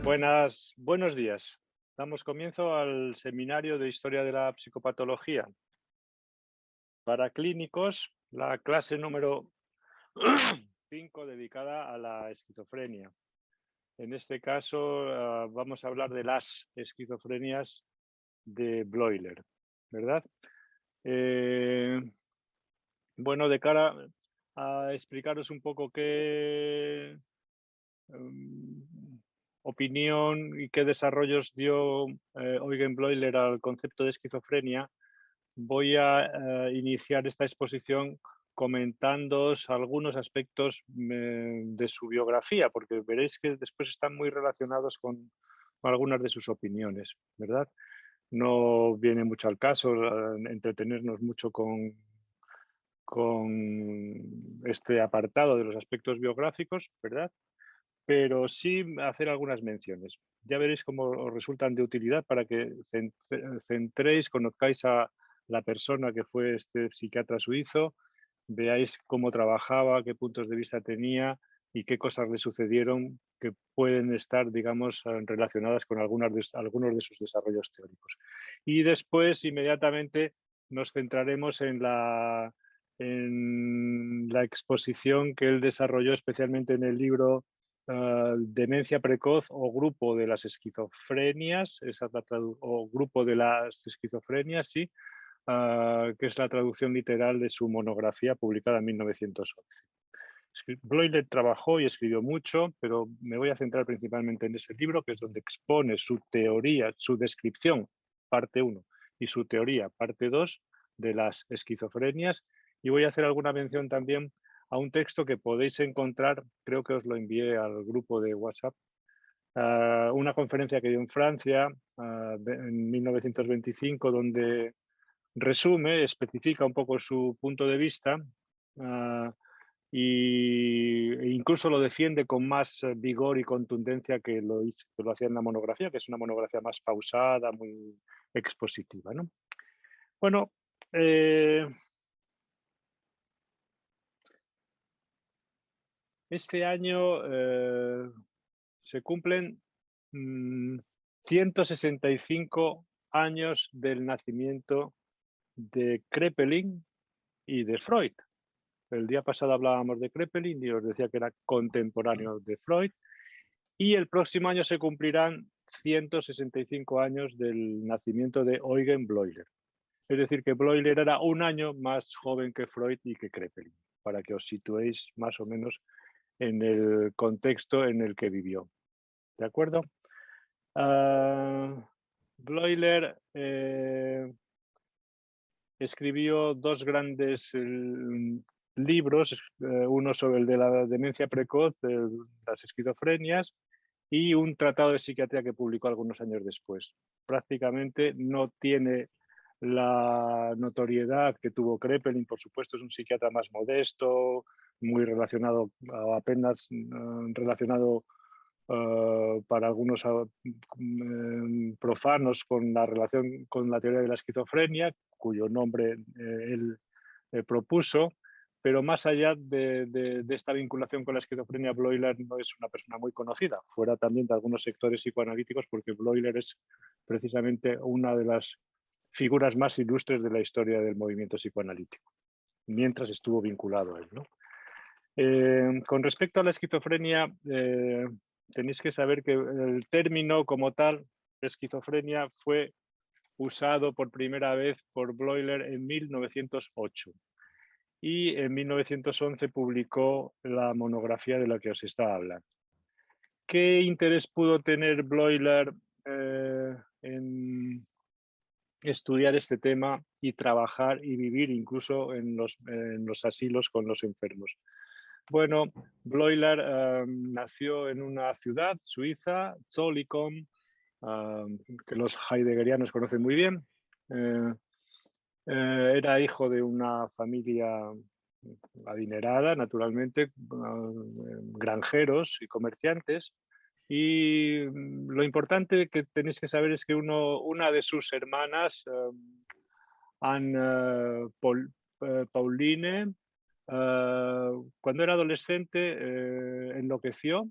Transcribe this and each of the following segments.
Buenos días. Damos comienzo al seminario de Historia de la Psicopatología. Para clínicos, la clase número 5 dedicada a la esquizofrenia. En este caso, vamos a hablar de las esquizofrenias de Bleuler, ¿verdad? Bueno, de cara a explicaros un poco qué opinión y qué desarrollos dio Eugen Bleuler al concepto de esquizofrenia, voy a iniciar esta exposición comentándoos algunos aspectos de su biografía, porque veréis que después están muy relacionados con algunas de sus opiniones, ¿verdad? No viene mucho al caso entretenernos mucho con este apartado de los aspectos biográficos, ¿verdad? Pero sí hacer algunas menciones. Ya veréis cómo os resultan de utilidad para que centréis, conozcáis a la persona que fue este psiquiatra suizo, veáis cómo trabajaba, qué puntos de vista tenía y qué cosas le sucedieron que pueden estar, digamos, relacionadas con algunos de sus desarrollos teóricos. Y después, inmediatamente, nos centraremos en la exposición que él desarrolló especialmente en el libro Demencia precoz o grupo de las esquizofrenias, o grupo de las esquizofrenias, sí, que es la traducción literal de su monografía publicada en 1911. Bleuler trabajó y escribió mucho, pero me voy a centrar principalmente en ese libro, que es donde expone su teoría, su descripción, parte 1, y su teoría, parte 2, de las esquizofrenias. Y voy a hacer alguna mención también a un texto que podéis encontrar, creo que os lo envié al grupo de WhatsApp, una conferencia que dio en Francia en 1925, donde resume, especifica un poco su punto de vista e incluso lo defiende con más vigor y contundencia que lo hacía en la monografía, que es una monografía más pausada, muy expositiva, ¿no? Bueno, este año se cumplen 165 años del nacimiento de Kraepelin y de Freud. El día pasado hablábamos de Kraepelin y os decía que era contemporáneo de Freud. Y el próximo año se cumplirán 165 años del nacimiento de Eugen Bleuler. Es decir, que Bleuler era un año más joven que Freud y que Kraepelin, para que os situéis más o menos en el contexto en el que vivió. ¿De acuerdo? Bleuler escribió dos grandes libros, uno sobre el de la demencia precoz, las esquizofrenias, y un tratado de psiquiatría que publicó algunos años después. Prácticamente no tiene la notoriedad que tuvo Kraepelin, por supuesto es un psiquiatra más modesto, muy relacionado, apenas relacionado para algunos profanos con la relación con la teoría de la esquizofrenia, cuyo nombre él propuso, pero más allá de esta vinculación con la esquizofrenia, Bleuler no es una persona muy conocida, fuera también de algunos sectores psicoanalíticos, porque Bleuler es precisamente una de las figuras más ilustres de la historia del movimiento psicoanalítico, mientras estuvo vinculado a él, ¿no? Con respecto a la esquizofrenia, tenéis que saber que el término como tal, esquizofrenia, fue usado por primera vez por Bleuler en 1908 y en 1911 publicó la monografía de la que os estaba hablando. ¿Qué interés pudo tener Bleuler en estudiar este tema y trabajar y vivir incluso en los asilos con los enfermos? Bueno, Bleuler nació en una ciudad suiza, Zollikomm, que los heideggerianos conocen muy bien. Era hijo de una familia adinerada, naturalmente, granjeros y comerciantes. Y lo importante que tenéis que saber es que una de sus hermanas, Anne Pauline, cuando era adolescente enloqueció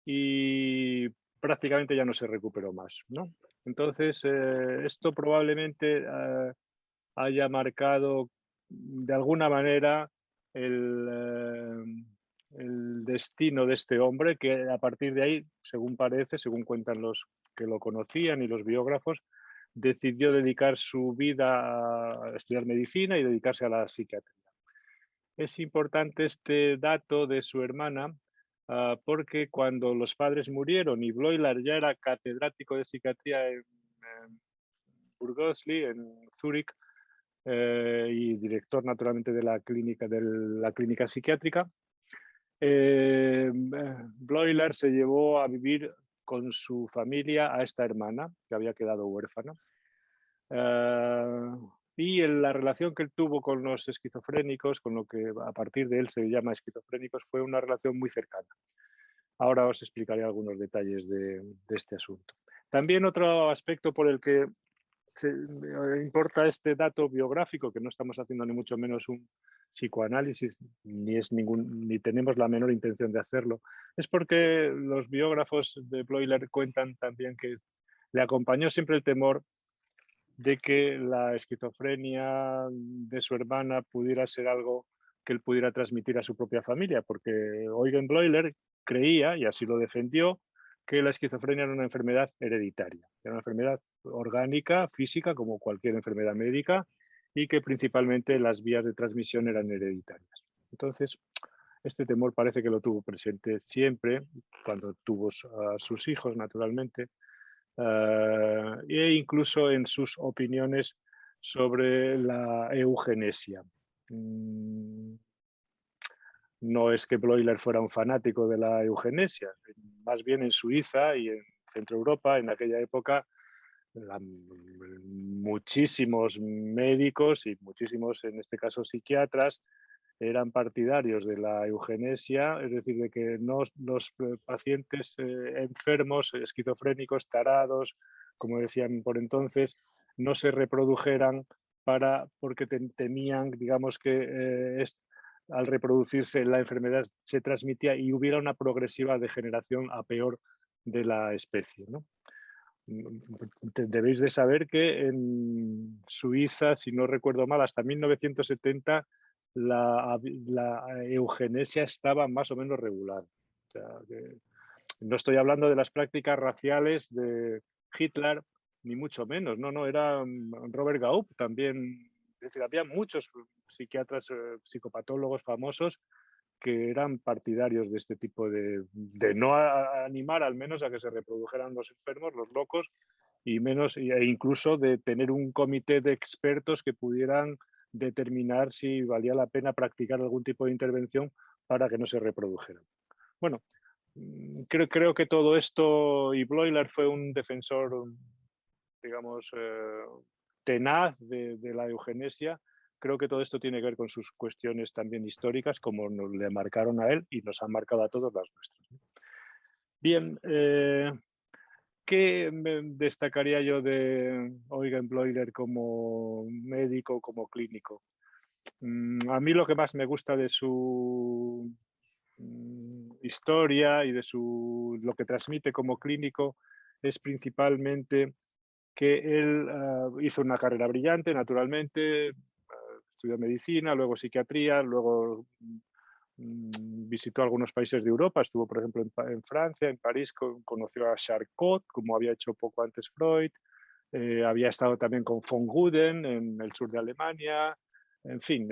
y prácticamente ya no se recuperó más, ¿no? Entonces, esto probablemente haya marcado de alguna manera el, el destino de este hombre, que a partir de ahí, según parece, según cuentan los que lo conocían y los biógrafos, decidió dedicar su vida a estudiar medicina y dedicarse a la psiquiatría. Es importante este dato de su hermana porque cuando los padres murieron y Bleuler ya era catedrático de psiquiatría en Burgosli, en Zúrich, y director naturalmente de la clínica psiquiátrica, Bleuler se llevó a vivir con su familia a esta hermana que había quedado huérfana. Y en la relación que él tuvo con los esquizofrénicos, con lo que a partir de él se llama esquizofrénicos, fue una relación muy cercana. Ahora os explicaré algunos detalles de este asunto. También otro aspecto por el que importa este dato biográfico, que no estamos haciendo ni mucho menos un psicoanálisis, ni tenemos la menor intención de hacerlo, es porque los biógrafos de Bleuler cuentan también que le acompañó siempre el temor de que la esquizofrenia de su hermana pudiera ser algo que él pudiera transmitir a su propia familia, porque Eugen Bleuler creía, y así lo defendió, que la esquizofrenia era una enfermedad hereditaria, era una enfermedad orgánica, física, como cualquier enfermedad médica, y que principalmente las vías de transmisión eran hereditarias. Entonces, este temor parece que lo tuvo presente siempre, cuando tuvo a sus hijos, naturalmente, e incluso en sus opiniones sobre la eugenesia. No es que Bleuler fuera un fanático de la eugenesia, más bien en Suiza y en Centro Europa, en aquella época, muchísimos médicos y muchísimos, en este caso, psiquiatras, eran partidarios de la eugenesia, es decir, de que no, los pacientes enfermos, esquizofrénicos, tarados, como decían por entonces, no se reprodujeran porque temían, digamos, que al reproducirse la enfermedad se transmitía y hubiera una progresiva degeneración a peor de la especie, ¿no? Debéis de saber que en Suiza, si no recuerdo mal, hasta 1970 la eugenesia estaba más o menos regulada. O sea, no estoy hablando de las prácticas raciales de Hitler, ni mucho menos. No, no, era Robert Gaup también. Es decir, había muchos psiquiatras, psicopatólogos famosos que eran partidarios de este tipo de no animar al menos a que se reprodujeran los enfermos, los locos, y menos, e incluso de tener un comité de expertos que pudieran determinar si valía la pena practicar algún tipo de intervención para que no se reprodujeran. Bueno, creo que todo esto, y Bleuler fue un defensor, digamos, tenaz de la eugenesia. Creo que todo esto tiene que ver con sus cuestiones también históricas, como nos le marcaron a él y nos han marcado a todos las nuestras. Bien, ¿qué destacaría yo de Eugen Bleuler como médico, como clínico? A mí lo que más me gusta de su historia y de lo que transmite como clínico es principalmente que él hizo una carrera brillante, naturalmente, estudió medicina, luego psiquiatría, luego visitó algunos países de Europa, estuvo por ejemplo en Francia, en París, conoció a Charcot, como había hecho poco antes Freud, había estado también con von Guden en el sur de Alemania, en fin,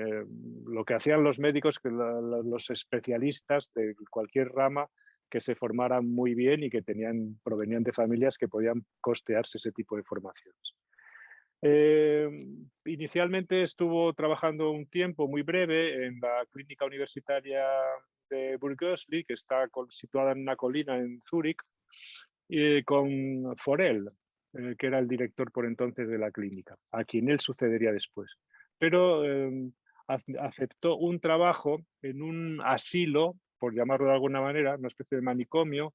lo que hacían los médicos, que los especialistas de cualquier rama que se formaran muy bien y que provenían de familias que podían costearse ese tipo de formaciones. Inicialmente estuvo trabajando un tiempo muy breve en la clínica universitaria de Burgosli, que está situada en una colina en Zúrich, con Forel, que era el director por entonces de la clínica, a quien él sucedería después. Pero aceptó un trabajo en un asilo, por llamarlo de alguna manera, una especie de manicomio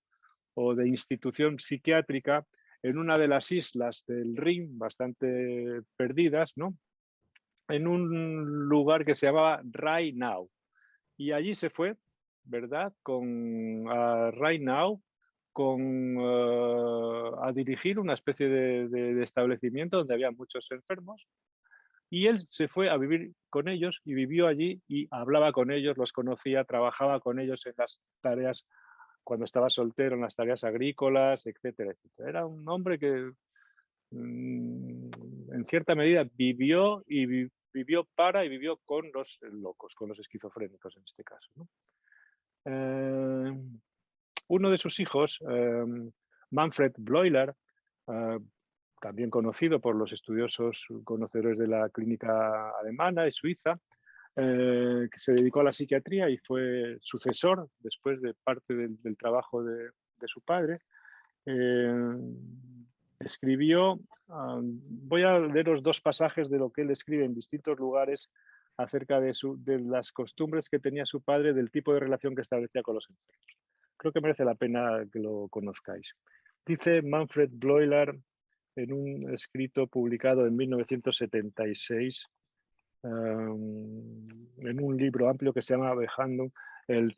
o de institución psiquiátrica en una de las islas del Rin, bastante perdidas, ¿no? En un lugar que se llamaba Rhein-Nau. Y allí se fue, ¿verdad? Con Rhein-Nau a dirigir una especie de establecimiento donde había muchos enfermos, y él se fue a vivir con ellos y vivió allí y hablaba con ellos, los conocía, trabajaba con ellos en las tareas, cuando estaba soltero, en las tareas agrícolas, etcétera, etcétera. Era un hombre que en cierta medida vivió para y vivió con los locos, con los esquizofrénicos en este caso, ¿no? Uno de sus hijos, Manfred Bleuler, también conocido por los estudiosos conocedores de la clínica alemana y suiza, que se dedicó a la psiquiatría y fue sucesor después de parte del trabajo de su padre. Escribió, voy a leeros dos pasajes de lo que él escribe en distintos lugares acerca de las costumbres que tenía su padre, del tipo de relación que establecía con los enfermos. Creo que merece la pena que lo conozcáis. Dice Manfred Bleuler en un escrito publicado en 1976, en un libro amplio que se llama Behandlung, el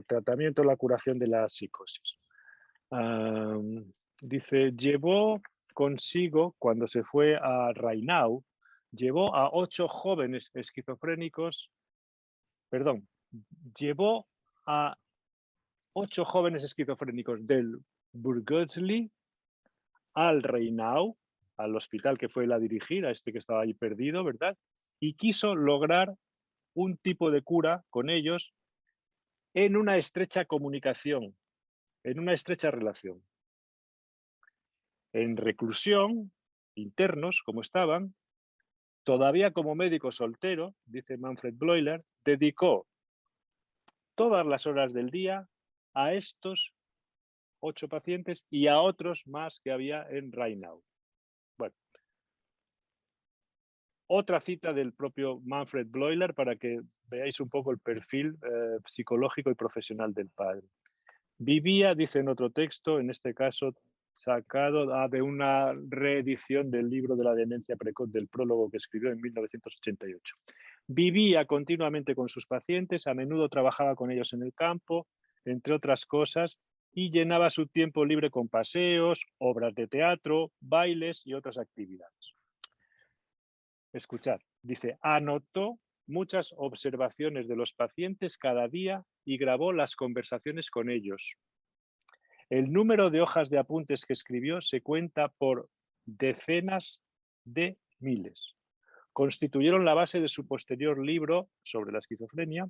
tratamiento, la curación de la psicosis. Dice, llevó consigo, cuando se fue a Rheinau, llevó a 8 jóvenes esquizofrénicos, perdón, llevó a 8 jóvenes esquizofrénicos del Burgosli al Rheinau, al hospital que fue él a dirigir, a este que estaba ahí perdido, ¿verdad? Y quiso lograr un tipo de cura con ellos en una estrecha comunicación, en una estrecha relación. En reclusión, internos como estaban, todavía como médico soltero, dice Manfred Bleuler, dedicó todas las horas del día a estos 8 pacientes y a otros más que había en Rheinau. Bueno, otra cita del propio Manfred Bleuler para que veáis un poco el perfil psicológico y profesional del padre. Vivía, dice en otro texto, en este caso sacado de una reedición del libro de la demencia precoz, del prólogo que escribió en 1988. Vivía continuamente con sus pacientes, a menudo trabajaba con ellos en el campo, entre otras cosas, y llenaba su tiempo libre con paseos, obras de teatro, bailes y otras actividades. Escuchad, dice, anotó muchas observaciones de los pacientes cada día y grabó las conversaciones con ellos. El número de hojas de apuntes que escribió se cuenta por decenas de miles. Constituyeron la base de su posterior libro sobre la esquizofrenia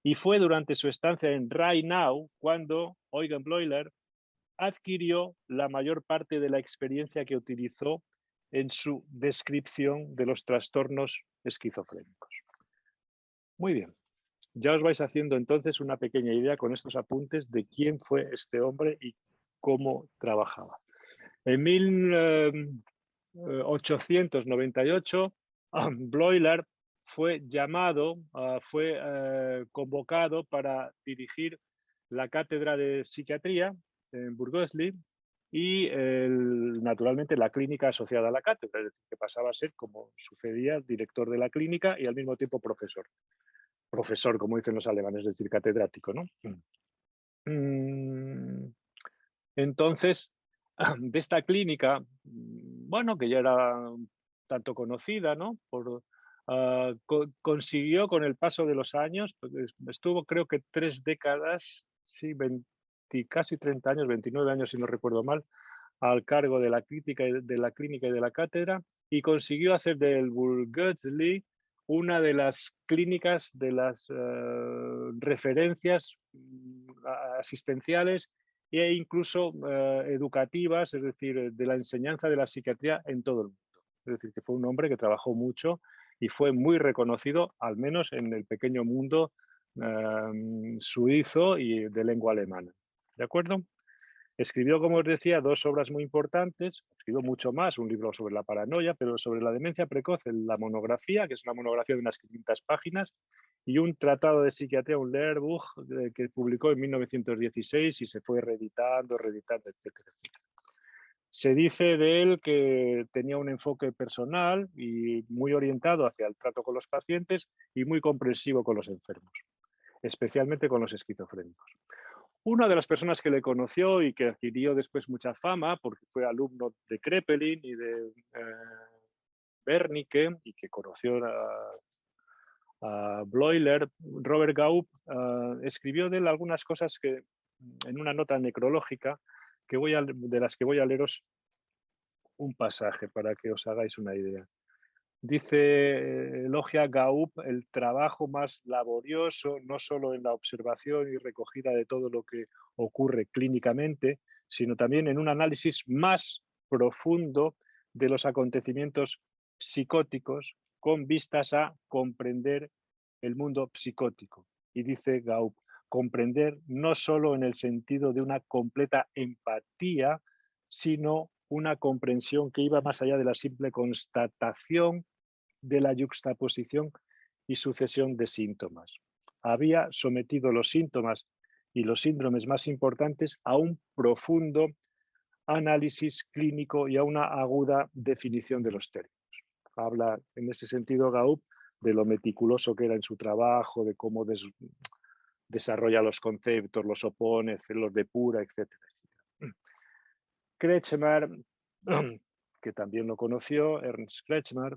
y fue durante su estancia en Rheinau cuando Eugen Bleuler adquirió la mayor parte de la experiencia que utilizó en su descripción de los trastornos esquizofrénicos. Muy bien. Ya os vais haciendo entonces una pequeña idea con estos apuntes de quién fue este hombre y cómo trabajaba. En 1898, Bleuler fue llamado, fue convocado para dirigir la cátedra de psiquiatría en Burgosli y naturalmente la clínica asociada a la cátedra, es decir, que pasaba a ser, como sucedía, director de la clínica y al mismo tiempo profesor. Profesor, como dicen los alemanes, es decir, catedrático, ¿no? Entonces, de esta clínica, bueno, que ya era tanto conocida, ¿no? Consiguió con el paso de los años, pues, estuvo creo que 3 décadas, sí, casi 30 años, 29 años si no recuerdo mal, al cargo de la clínica y de la cátedra, y consiguió hacer del Burgosli una de las clínicas, de las referencias asistenciales e incluso educativas, es decir, de la enseñanza de la psiquiatría en todo el mundo. Es decir, que fue un hombre que trabajó mucho y fue muy reconocido, al menos en el pequeño mundo suizo y de lengua alemana. ¿De acuerdo? Escribió, como os decía, 2 obras muy importantes, escribió mucho más, un libro sobre la paranoia, pero sobre la demencia precoz, la monografía, que es una monografía de unas 500 páginas, y un tratado de psiquiatría, un Lehrbuch, que publicó en 1916 y se fue reeditando, etcétera. Se dice de él que tenía un enfoque personal y muy orientado hacia el trato con los pacientes y muy comprensivo con los enfermos, especialmente con los esquizofrénicos. Una de las personas que le conoció y que adquirió después mucha fama, porque fue alumno de Kraepelin y de Wernicke, y que conoció a Bleuler, Robert Gaup, escribió de él algunas cosas que, en una nota necrológica, de las que voy a leeros un pasaje para que os hagáis una idea. Dice, elogia Gaup el trabajo más laborioso, no solo en la observación y recogida de todo lo que ocurre clínicamente, sino también en un análisis más profundo de los acontecimientos psicóticos con vistas a comprender el mundo psicótico. Y dice Gaup, comprender no solo en el sentido de una completa empatía, sino una comprensión que iba más allá de la simple constatación de la yuxtaposición y sucesión de síntomas. Había sometido los síntomas y los síndromes más importantes a un profundo análisis clínico y a una aguda definición de los términos. Habla en ese sentido Gaup de lo meticuloso que era en su trabajo, de cómo desarrolla los conceptos, los opone, los depura, etc. Kretschmer, que también lo conoció, Ernst Kretschmer,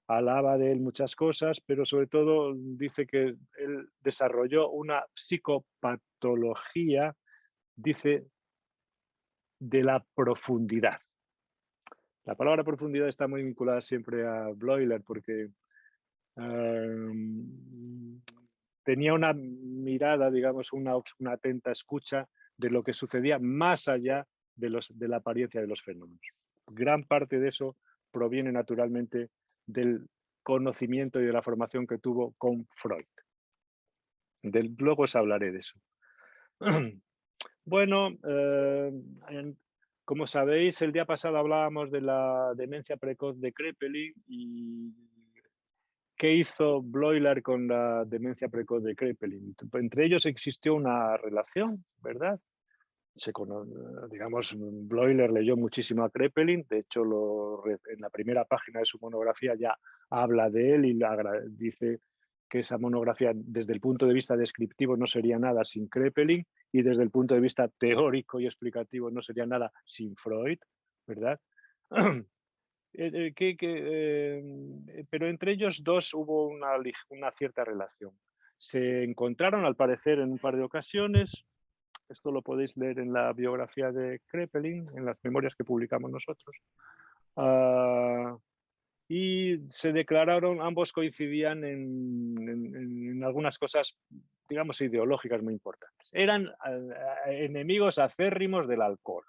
alaba de él muchas cosas, pero sobre todo dice que él desarrolló una psicopatología, dice, de la profundidad. La palabra profundidad está muy vinculada siempre a Bleuler porque tenía una mirada, digamos, una atenta escucha de lo que sucedía más allá de la apariencia de los fenómenos. Gran parte de eso proviene naturalmente del conocimiento y de la formación que tuvo con Freud. Luego os hablaré de eso. Bueno, como sabéis, el día pasado hablábamos de la demencia precoz de Kraepelin y ¿qué hizo Bleuler con la demencia precoz de Kraepelin? Entre ellos existió una relación, ¿verdad? Digamos, Bleuler leyó muchísimo a Kraepelin, de hecho en la primera página de su monografía ya habla de él y dice que esa monografía desde el punto de vista descriptivo no sería nada sin Kraepelin y desde el punto de vista teórico y explicativo no sería nada sin Freud, ¿verdad? Pero entre ellos dos hubo una cierta relación. Se encontraron, al parecer, en un par de ocasiones. Esto lo podéis leer en la biografía de Kraepelin, en las memorias que publicamos nosotros. Y se declararon, ambos coincidían en algunas cosas, digamos, ideológicas muy importantes. Eran enemigos acérrimos del alcohol.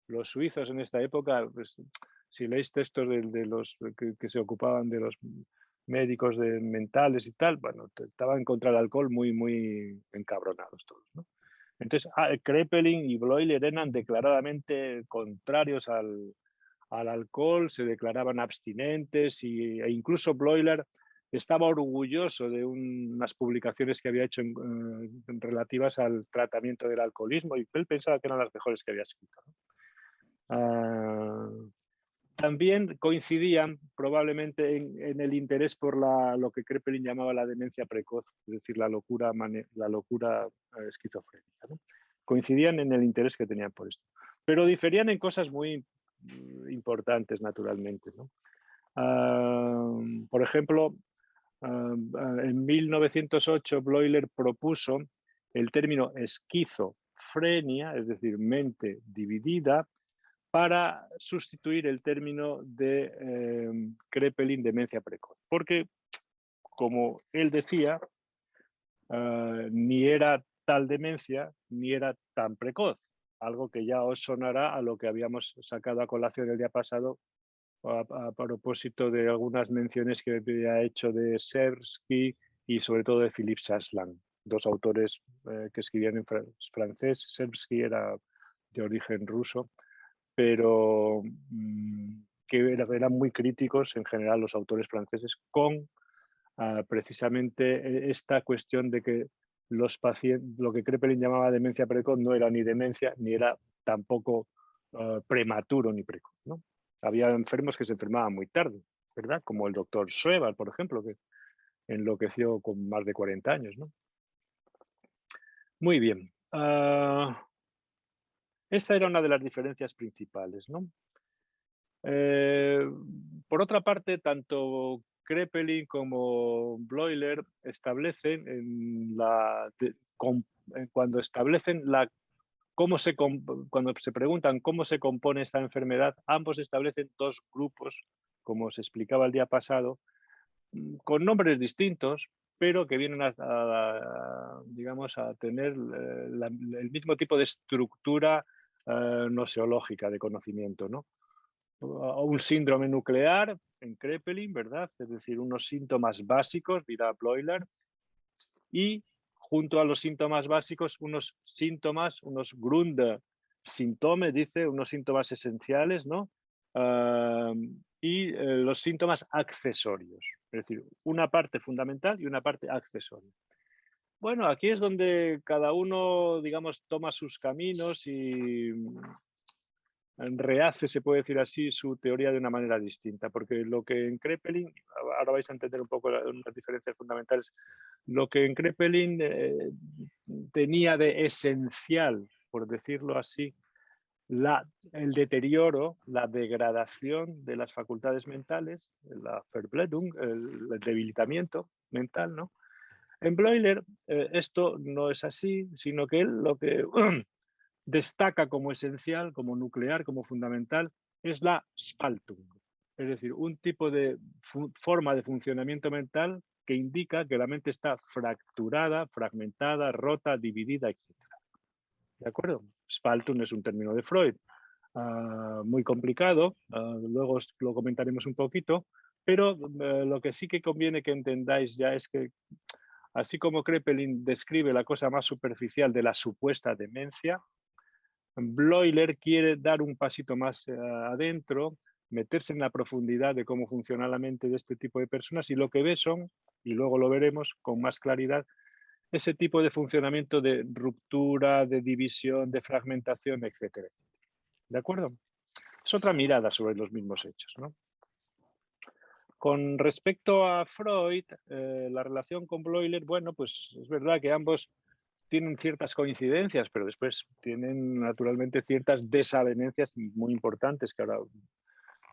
Los suizos en esta época, pues, si leéis textos de los que se ocupaban de los médicos mentales y tal, bueno, estaban contra el alcohol muy encabronados todos, ¿no? Entonces, Kraepelin y Bleuler eran declaradamente contrarios al alcohol, se declaraban abstinentes e incluso Bleuler estaba orgulloso de unas publicaciones que había hecho relativas al tratamiento del alcoholismo y él pensaba que eran las mejores que había escrito, ¿no? También coincidían probablemente en el interés por lo que Kraepelin llamaba la demencia precoz, es decir, la locura esquizofrénica, ¿no? Coincidían en el interés que tenían por esto. Pero diferían en cosas muy importantes, naturalmente, ¿no? Por ejemplo, en 1908 Bleuler propuso el término esquizofrenia, es decir, mente dividida, para sustituir el término de Kraepelin, demencia precoz. Porque, como él decía, ni era tal demencia ni era tan precoz, algo que ya os sonará a lo que habíamos sacado a colación el día pasado a propósito de algunas menciones que había hecho de Sersky y sobre todo de Philippe Saslan, dos autores que escribían en francés. Sersky era de origen ruso, pero que eran muy críticos en general los autores franceses con precisamente esta cuestión de que los pacientes, lo que Kraepelin llamaba demencia precoz no era ni demencia ni era tampoco prematuro ni precoz, ¿no? Había enfermos que se enfermaban muy tarde, ¿verdad? Como el doctor Schreber, por ejemplo, que enloqueció con más de 40 años, ¿no? Muy bien. Ah, esta era una de las diferencias principales, ¿no? Eh, por otra parte, tanto Kraepelin como Bloiler establecen cuando establecen cuando se preguntan cómo se compone esta enfermedad, ambos establecen dos grupos, como se explicaba el día pasado, con nombres distintos, pero que vienen digamos, a tener el mismo tipo de estructura noseológica de conocimiento, ¿no? Un síndrome nuclear en Kraepelin, ¿verdad? Es decir, unos síntomas básicos, dirá Bloiler, y junto a los síntomas básicos, unos Grundsymptome, dice, unos síntomas esenciales, ¿no? Y los síntomas accesorios, es decir, una parte fundamental y una parte accesoria. Bueno, aquí es donde cada uno, digamos, toma sus caminos y rehace, se puede decir así, su teoría de una manera distinta, porque lo que en Kraepelin, ahora vais a entender un poco unas diferencias fundamentales, lo que en Kraepelin tenía de esencial, por decirlo así, el deterioro, la degradación de las facultades mentales, la Verblendung, el debilitamiento mental, ¿no? En Bloiler esto no es así, sino que él lo que destaca como esencial, como nuclear, como fundamental, es la Spaltung, es decir, un tipo de forma de funcionamiento mental que indica que la mente está fracturada, fragmentada, rota, dividida, etc. ¿De acuerdo? Spaltung es un término de Freud, muy complicado, luego lo comentaremos un poquito, pero lo que sí que conviene que entendáis ya es que así como Kraepelin describe la cosa más superficial de la supuesta demencia, Bloiler quiere dar un pasito más adentro, meterse en la profundidad de cómo funciona la mente de este tipo de personas y lo que ve son, y luego lo veremos con más claridad, ese tipo de funcionamiento de ruptura, de división, de fragmentación, etcétera. ¿De acuerdo? Es otra mirada sobre los mismos hechos, ¿no? Con respecto a Freud, la relación con Bloiler, bueno, pues es verdad que ambos tienen ciertas coincidencias, pero después tienen naturalmente ciertas desavenencias muy importantes que ahora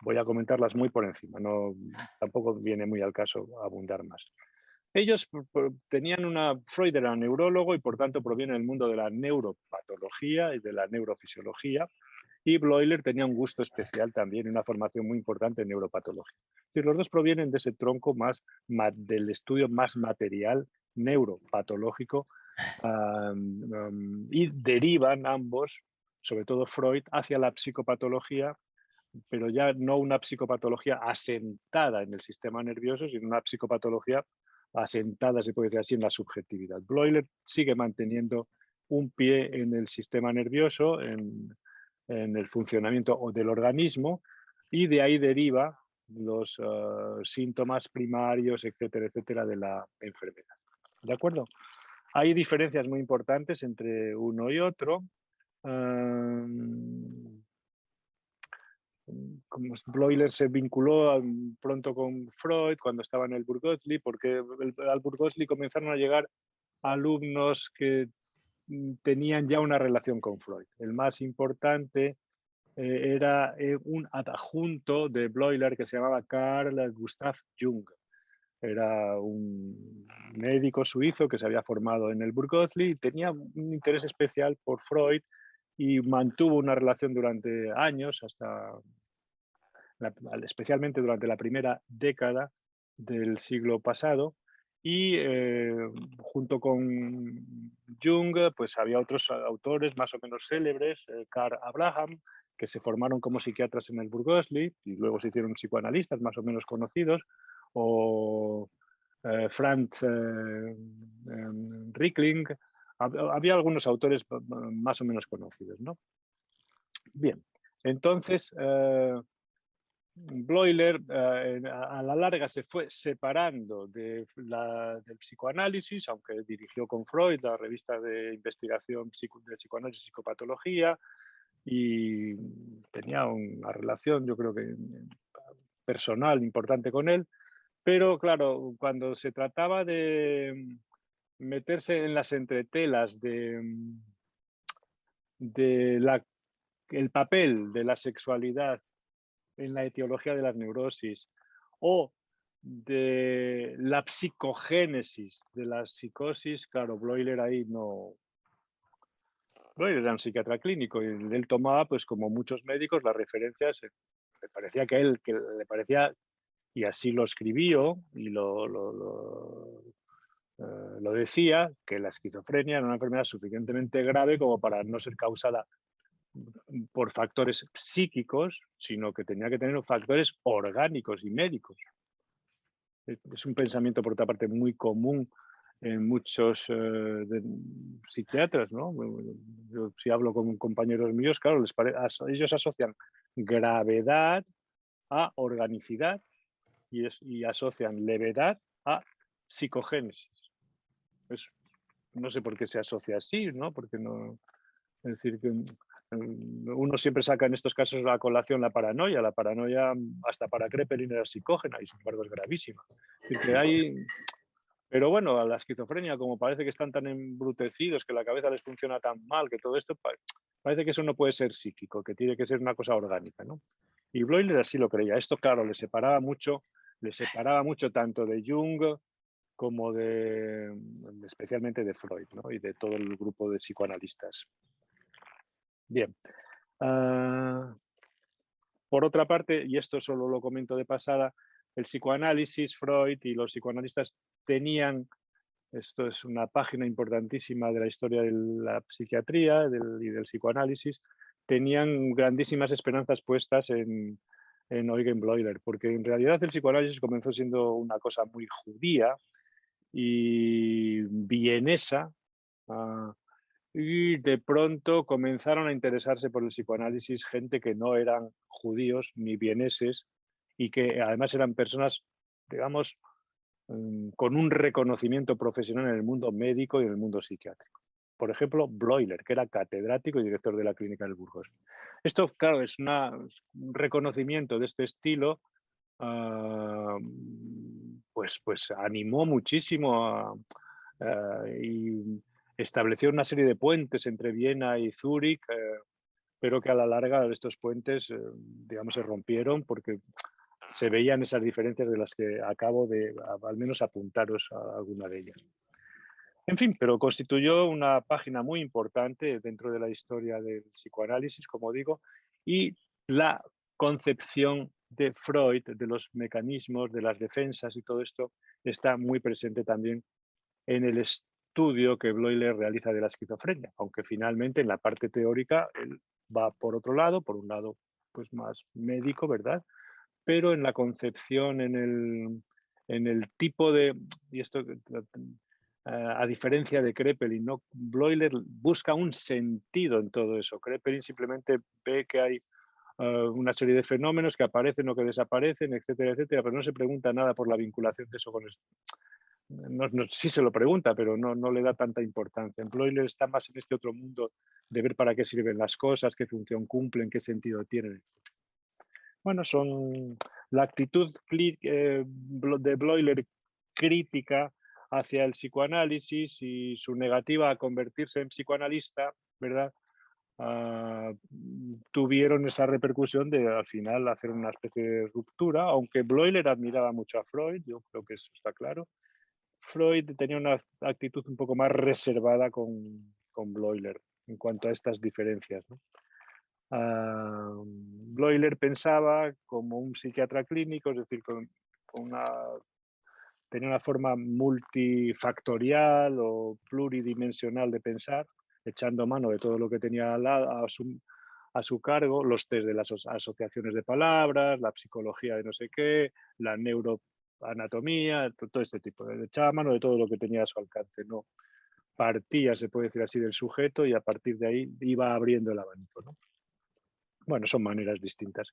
voy a comentarlas muy por encima, no, tampoco viene muy al caso abundar más. Ellos Freud era neurólogo y por tanto proviene del mundo de la neuropatología y de la neurofisiología, y Bloiler tenía un gusto especial también y una formación muy importante en neuropatología. Es decir, los dos provienen de ese tronco del estudio más material, neuropatológico, y derivan ambos, sobre todo Freud, hacia la psicopatología, pero ya no una psicopatología asentada en el sistema nervioso, sino una psicopatología asentada, se puede decir así, en la subjetividad. Bloiler sigue manteniendo un pie en el sistema nervioso, en el funcionamiento del organismo, y de ahí deriva los síntomas primarios, etcétera, etcétera, de la enfermedad. ¿De acuerdo? Hay diferencias muy importantes entre uno y otro. Como Bloiler se vinculó pronto con Freud cuando estaba en el Burgosli, porque al Burgosli comenzaron a llegar alumnos que tenían ya una relación con Freud. El más importante era un adjunto de Bloiler que se llamaba Carl Gustav Jung. Era un médico suizo que se había formado en el Burgosli y tenía un interés especial por Freud y mantuvo una relación durante años, especialmente durante la primera década del siglo pasado. Y junto con Jung, pues había otros autores más o menos célebres, Karl Abraham, que se formaron como psiquiatras en el Burgosli y luego se hicieron psicoanalistas más o menos conocidos, o Franz Rickling. Había algunos autores más o menos conocidos, ¿no? Bien, entonces Bloiler a la larga se fue separando del psicoanálisis, aunque dirigió con Freud la revista de investigación de psicoanálisis y psicopatología, y tenía una relación, yo creo que personal importante con él, pero claro, cuando se trataba de meterse en las entretelas el papel de la sexualidad en la etiología de las neurosis o de la psicogénesis de la psicosis, claro, Bloiler ahí no. Bloiler era un psiquiatra clínico y él tomaba, pues como muchos médicos, las referencias, le parecía que él, que le parecía, y así lo escribió y lo decía, que la esquizofrenia era una enfermedad suficientemente grave como para no ser causada por factores psíquicos, sino que tenía que tener factores orgánicos y médicos. Es un pensamiento, por otra parte, muy común en muchos psiquiatras, ¿no? Yo, si hablo con compañeros míos, claro, ellos asocian gravedad a organicidad y asocian levedad a psicogénesis. No sé por qué se asocia así, ¿no? Porque no, es decir, que uno siempre saca en estos casos a colación la paranoia. La paranoia, hasta para Kraepelin, era psicógena y sin embargo es gravísima. Es decir, que hay. Pero bueno, a la esquizofrenia, como parece que están tan embrutecidos, que la cabeza les funciona tan mal, que todo esto parece que eso no puede ser psíquico, que tiene que ser una cosa orgánica, ¿no? Y Bloiler así lo creía. Esto, claro, le separaba mucho tanto de Jung como especialmente de Freud, ¿no? Y de todo el grupo de psicoanalistas. Bien. Por otra parte, y esto solo lo comento de pasada, el psicoanálisis, Freud y los psicoanalistas tenían, esto es una página importantísima de la historia de la psiquiatría y del psicoanálisis, tenían grandísimas esperanzas puestas en Eugen Bleuler, porque en realidad el psicoanálisis comenzó siendo una cosa muy judía y vienesa, y de pronto comenzaron a interesarse por el psicoanálisis gente que no eran judíos ni vieneses y que además eran personas, digamos, con un reconocimiento profesional en el mundo médico y en el mundo psiquiátrico. Por ejemplo, Bleuler, que era catedrático y director de la clínica del Burgos. Esto, claro, es un reconocimiento de este estilo, pues animó muchísimo y estableció una serie de puentes entre Viena y Zúrich, pero que a la larga estos puentes, digamos, se rompieron porque se veían esas diferencias de las que acabo de al menos apuntaros a alguna de ellas. En fin, pero constituyó una página muy importante dentro de la historia del psicoanálisis, como digo, y la concepción de Freud, de los mecanismos, de las defensas y todo esto, está muy presente también en el estudio que Bleuler realiza de la esquizofrenia, aunque finalmente en la parte teórica él va por otro lado, por un lado pues más médico, ¿verdad? Pero en la concepción, en el tipo de, y esto a diferencia de Kraepelin, ¿no? Bleuler busca un sentido en todo eso. Kraepelin simplemente ve que hay una serie de fenómenos que aparecen o que desaparecen, etcétera, etcétera, pero no se pregunta nada por la vinculación de eso con esto. Sí se lo pregunta, pero no le da tanta importancia. En Bleuler está más en este otro mundo de ver para qué sirven las cosas, qué función cumplen, qué sentido tienen. Bueno, son la actitud de Bleuler crítica hacia el psicoanálisis y su negativa a convertirse en psicoanalista, ¿verdad? Tuvieron esa repercusión de al final hacer una especie de ruptura, aunque Bleuler admiraba mucho a Freud, yo creo que eso está claro. Freud tenía una actitud un poco más reservada con Bleuler en cuanto a estas diferencias, ¿no? Bleuler pensaba como un psiquiatra clínico, es decir, tenía una forma multifactorial o pluridimensional de pensar, echando mano de todo lo que tenía a su cargo, los test de las asociaciones de palabras, la psicología de no sé qué, la neuroanatomía, todo este tipo. Echaba mano de todo lo que tenía a su alcance, ¿no? Partía, se puede decir así, del sujeto y a partir de ahí iba abriendo el abanico, ¿no? Bueno, son maneras distintas.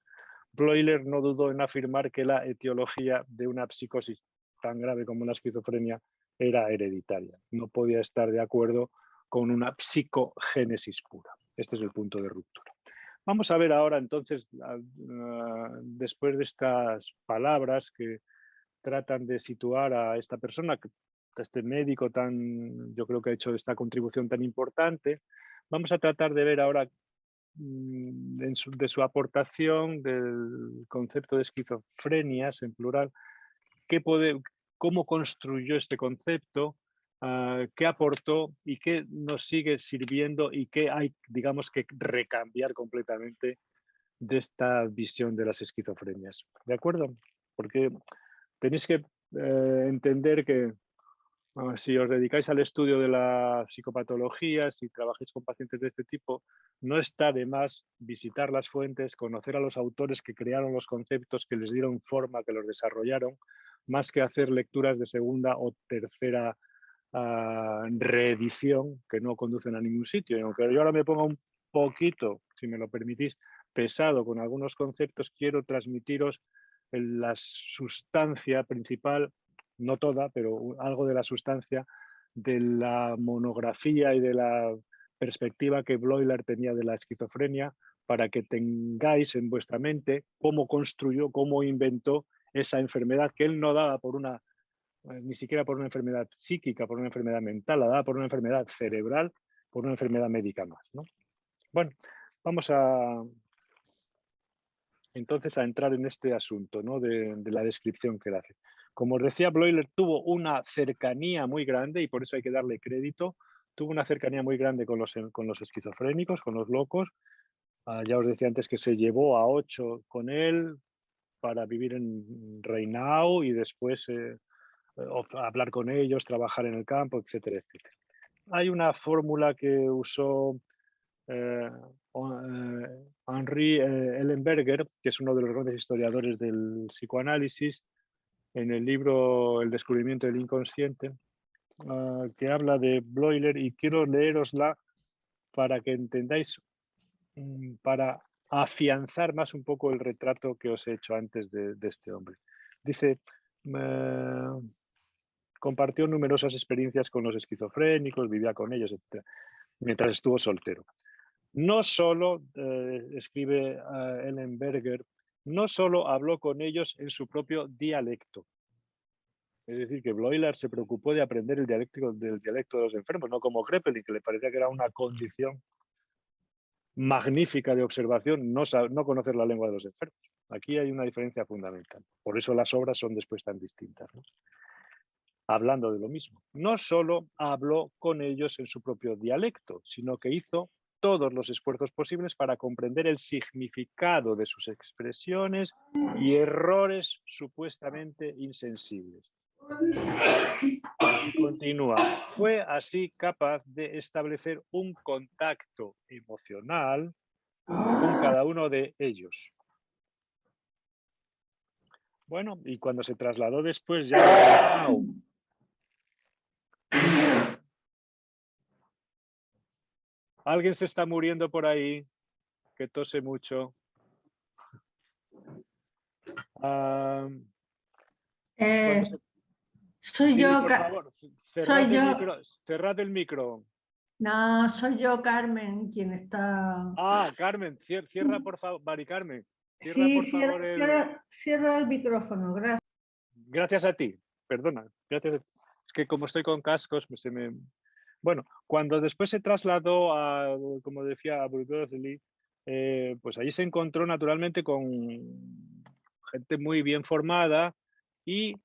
Bleuler no dudó en afirmar que la etiología de una psicosis tan grave como la esquizofrenia era hereditaria. No podía estar de acuerdo con una psicogénesis pura. Este es el punto de ruptura. Vamos a ver ahora entonces, después de estas palabras que tratan de situar a esta persona, a este médico yo creo que ha hecho esta contribución tan importante, Vamos a tratar de ver ahora de su aportación del concepto de esquizofrenias en plural, cómo construyó este concepto, qué aportó y qué nos sigue sirviendo y qué hay, digamos, que recambiar completamente de esta visión de las esquizofrenias. ¿De acuerdo? Porque tenéis que entender que si os dedicáis al estudio de la psicopatología, si trabajáis con pacientes de este tipo, no está de más visitar las fuentes, conocer a los autores que crearon los conceptos, que les dieron forma, que los desarrollaron, más que hacer lecturas de segunda o tercera reedición que no conducen a ningún sitio. Y aunque yo ahora me ponga un poquito, si me lo permitís, pesado con algunos conceptos, quiero transmitiros la sustancia principal, no toda, pero algo de la sustancia de la monografía y de la perspectiva que Bloiler tenía de la esquizofrenia, para que tengáis en vuestra mente cómo construyó, cómo inventó esa enfermedad que él no daba por una, ni siquiera por una enfermedad psíquica, por una enfermedad mental, la daba por una enfermedad cerebral, por una enfermedad médica más, ¿no? Bueno, vamos entonces a entrar en este asunto, ¿no? de la descripción que él hace. Como os decía, Bloiler tuvo una cercanía muy grande, y por eso hay que darle crédito, tuvo una cercanía muy grande con los esquizofrénicos, con los locos. Ya os decía antes que se llevó a 8 con él para vivir en Reinao y después hablar con ellos, trabajar en el campo, etcétera, etcétera. Hay una fórmula que usó eh, Henri Ellenberger, que es uno de los grandes historiadores del psicoanálisis, en el libro El descubrimiento del inconsciente, que habla de Bloiler, y quiero leerosla para que entendáis, para afianzar más un poco el retrato que os he hecho antes de este hombre. Dice, compartió numerosas experiencias con los esquizofrénicos, vivía con ellos, etc., mientras estuvo soltero. No solo, escribe Ellenberger, no solo habló con ellos en su propio dialecto. Es decir, que Bloiler se preocupó de aprender el dialecto de los enfermos, no como Kraepelin, que le parecía que era una condición magnífica de observación no conocer la lengua de los enfermos. Aquí hay una diferencia fundamental. Por eso las obras son después tan distintas, ¿no? Hablando de lo mismo. No solo habló con ellos en su propio dialecto, sino que hizo todos los esfuerzos posibles para comprender el significado de sus expresiones y errores supuestamente insensibles. Y continúa. Fue así capaz de establecer un contacto emocional con cada uno de ellos. Bueno, y cuando se trasladó después ya alguien se está muriendo por ahí, que tose mucho. Soy sí, yo, por favor, soy yo. Cerrad el micro. No, soy yo, Carmen, quien está. Carmen, cierra por favor, Mari Carmen, cierra Sí, por favor cierra el micrófono, gracias. Gracias a ti, perdona, gracias a ti. Es que como estoy con cascos, Bueno, cuando después se trasladó a, como decía, a Burgos-Lee, pues allí se encontró naturalmente con gente muy bien formada, y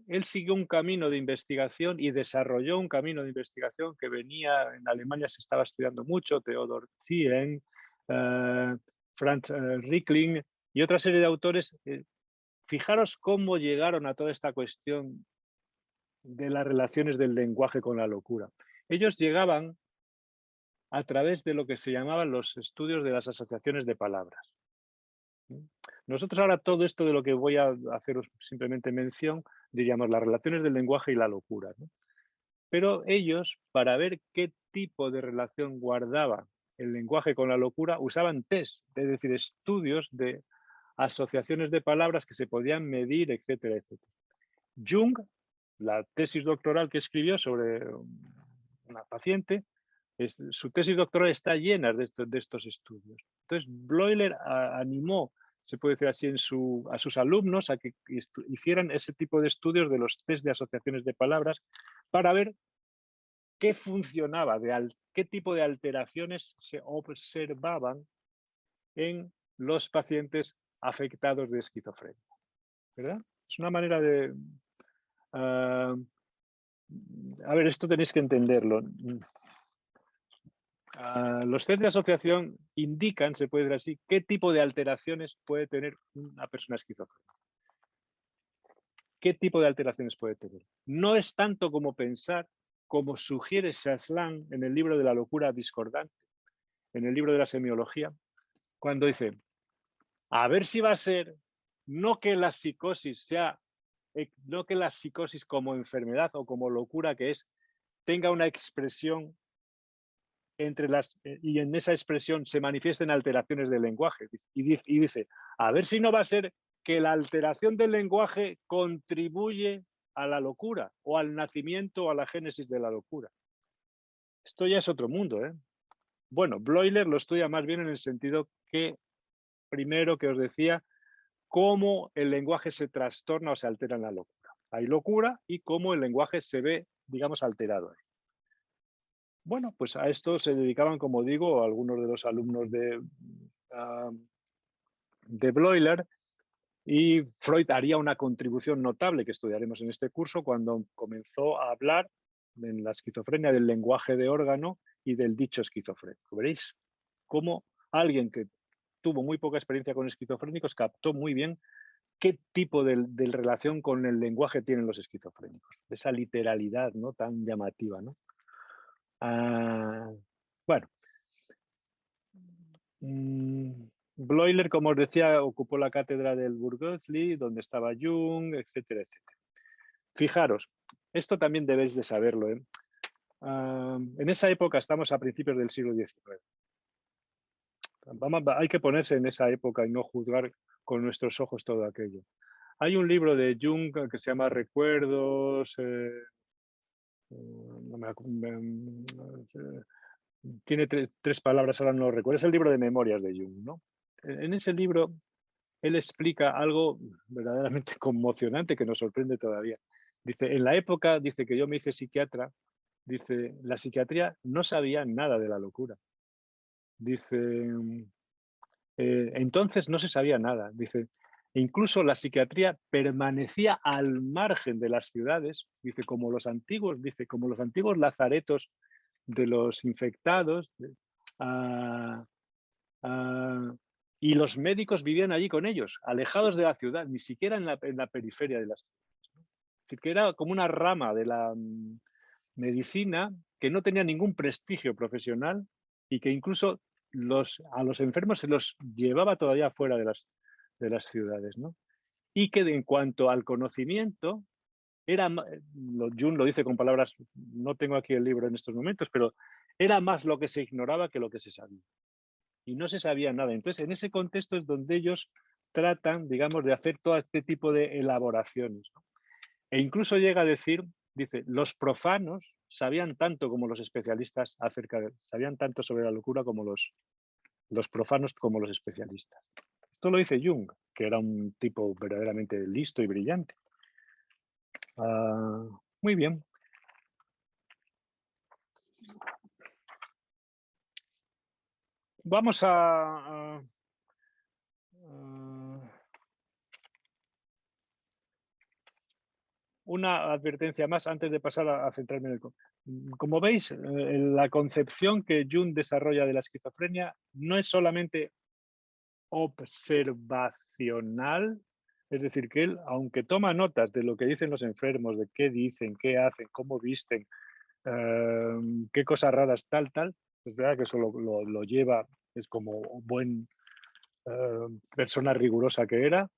él siguió un camino de investigación y desarrolló un camino de investigación que venía, en Alemania se estaba estudiando mucho, Theodor Ziehen, Franz Rickling y otra serie de autores. Fijaros cómo llegaron a toda esta cuestión de las relaciones del lenguaje con la locura. Ellos llegaban a través de lo que se llamaban los estudios de las asociaciones de palabras. Nosotros ahora todo esto de lo que voy a haceros simplemente mención, diríamos las relaciones del lenguaje y la locura, ¿no? Pero ellos, para ver qué tipo de relación guardaba el lenguaje con la locura, usaban test, es decir, estudios de asociaciones de palabras que se podían medir, etcétera, etcétera. Jung, la tesis doctoral que escribió sobre una paciente, su tesis doctoral está llena de estos estudios. Entonces, Bloiler animó, se puede decir así, a sus alumnos a que hicieran ese tipo de estudios de los test de asociaciones de palabras para ver qué funcionaba, qué tipo de alteraciones se observaban en los pacientes afectados de esquizofrenia, ¿verdad? Es una manera de... a ver, esto tenéis que entenderlo. Los test de asociación indican, se puede decir así, qué tipo de alteraciones puede tener una persona esquizofrénica. ¿Qué tipo de alteraciones puede tener? No es tanto como pensar, como sugiere Saslan en el libro de la locura discordante, en el libro de la semiología, cuando dice, a ver si va a ser no que la psicosis sea, no que la psicosis como enfermedad o como locura que es, tenga una expresión y en esa expresión se manifiesten alteraciones del lenguaje. Y dice, a ver si no va a ser que la alteración del lenguaje contribuye a la locura o al nacimiento o a la génesis de la locura. Esto ya es otro mundo, ¿eh? Bueno, Bloiler lo estudia más bien en el sentido que, primero que os decía, cómo el lenguaje se trastorna o se altera en la locura. Hay locura y cómo el lenguaje se ve, digamos, alterado. Bueno, pues a esto se dedicaban, como digo, algunos de los alumnos de Bloiler, y Freud haría una contribución notable que estudiaremos en este curso cuando comenzó a hablar en la esquizofrenia del lenguaje de órgano y del dicho esquizofrénico. Veréis cómo alguien que tuvo muy poca experiencia con esquizofrénicos captó muy bien qué tipo de relación con el lenguaje tienen los esquizofrénicos. Esa literalidad, ¿no?, tan llamativa, ¿no? Bueno. Bloiler, como os decía, ocupó la cátedra del Burgosli, donde estaba Jung, etcétera, etcétera. Fijaros, esto también debéis de saberlo, ¿eh? En esa época, estamos a principios del siglo XIX. Hay que ponerse en esa época y no juzgar con nuestros ojos todo aquello. Hay un libro de Jung que se llama Recuerdos, tiene tres palabras, ahora no lo recuerdo, es el libro de memorias de Jung, ¿no? En ese libro él explica algo verdaderamente conmocionante que nos sorprende todavía. Dice, en la época, dice, que yo me hice psiquiatra, dice, la psiquiatría no sabía nada de la locura. Dice, entonces no se sabía nada. Dice, incluso la psiquiatría permanecía al margen de las ciudades, dice, como los antiguos lazaretos de los infectados, y los médicos vivían allí con ellos, alejados de la ciudad, ni siquiera en la periferia de las ciudades. Es decir, que era como una rama de la medicina que no tenía ningún prestigio profesional y que incluso a los enfermos se los llevaba todavía fuera de las ciudades, ¿no? Y que en cuanto al conocimiento, Jung lo dice con palabras, no tengo aquí el libro en estos momentos, pero era más lo que se ignoraba que lo que se sabía. Y no se sabía nada. Entonces, en ese contexto es donde ellos tratan, digamos, de hacer todo este tipo de elaboraciones, ¿no? E incluso llega a decir, dice, los profanos sabían tanto como los especialistas sabían tanto sobre la locura como los profanos como los especialistas. Esto lo dice Jung, que era un tipo verdaderamente listo y brillante. Muy bien. Vamos a una advertencia más antes de pasar a centrarme en el... Como veis, la concepción que Jung desarrolla de la esquizofrenia no es solamente observacional, es decir, que él, aunque toma notas de lo que dicen los enfermos, de qué dicen, qué hacen, cómo visten, qué cosas raras, tal, es verdad que eso lo lleva, es como buen persona rigurosa que era,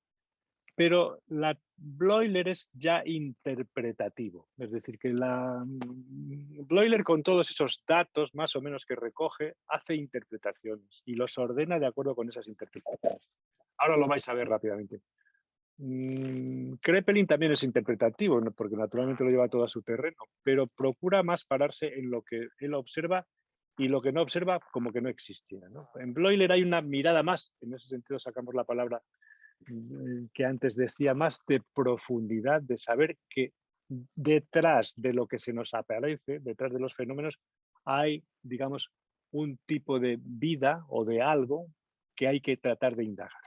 pero la Bloiler es ya interpretativo, es decir, que Bloiler, con todos esos datos más o menos que recoge, hace interpretaciones y los ordena de acuerdo con esas interpretaciones. Ahora lo vais a ver rápidamente. Kraepelin también es interpretativo, porque naturalmente lo lleva todo a su terreno, pero procura más pararse en lo que él observa y lo que no observa como que no existiera, ¿no? En Bloiler hay una mirada más, en ese sentido sacamos la palabra que antes decía, más de profundidad, de saber que detrás de lo que se nos aparece, detrás de los fenómenos, hay, digamos, un tipo de vida o de algo que hay que tratar de indagar.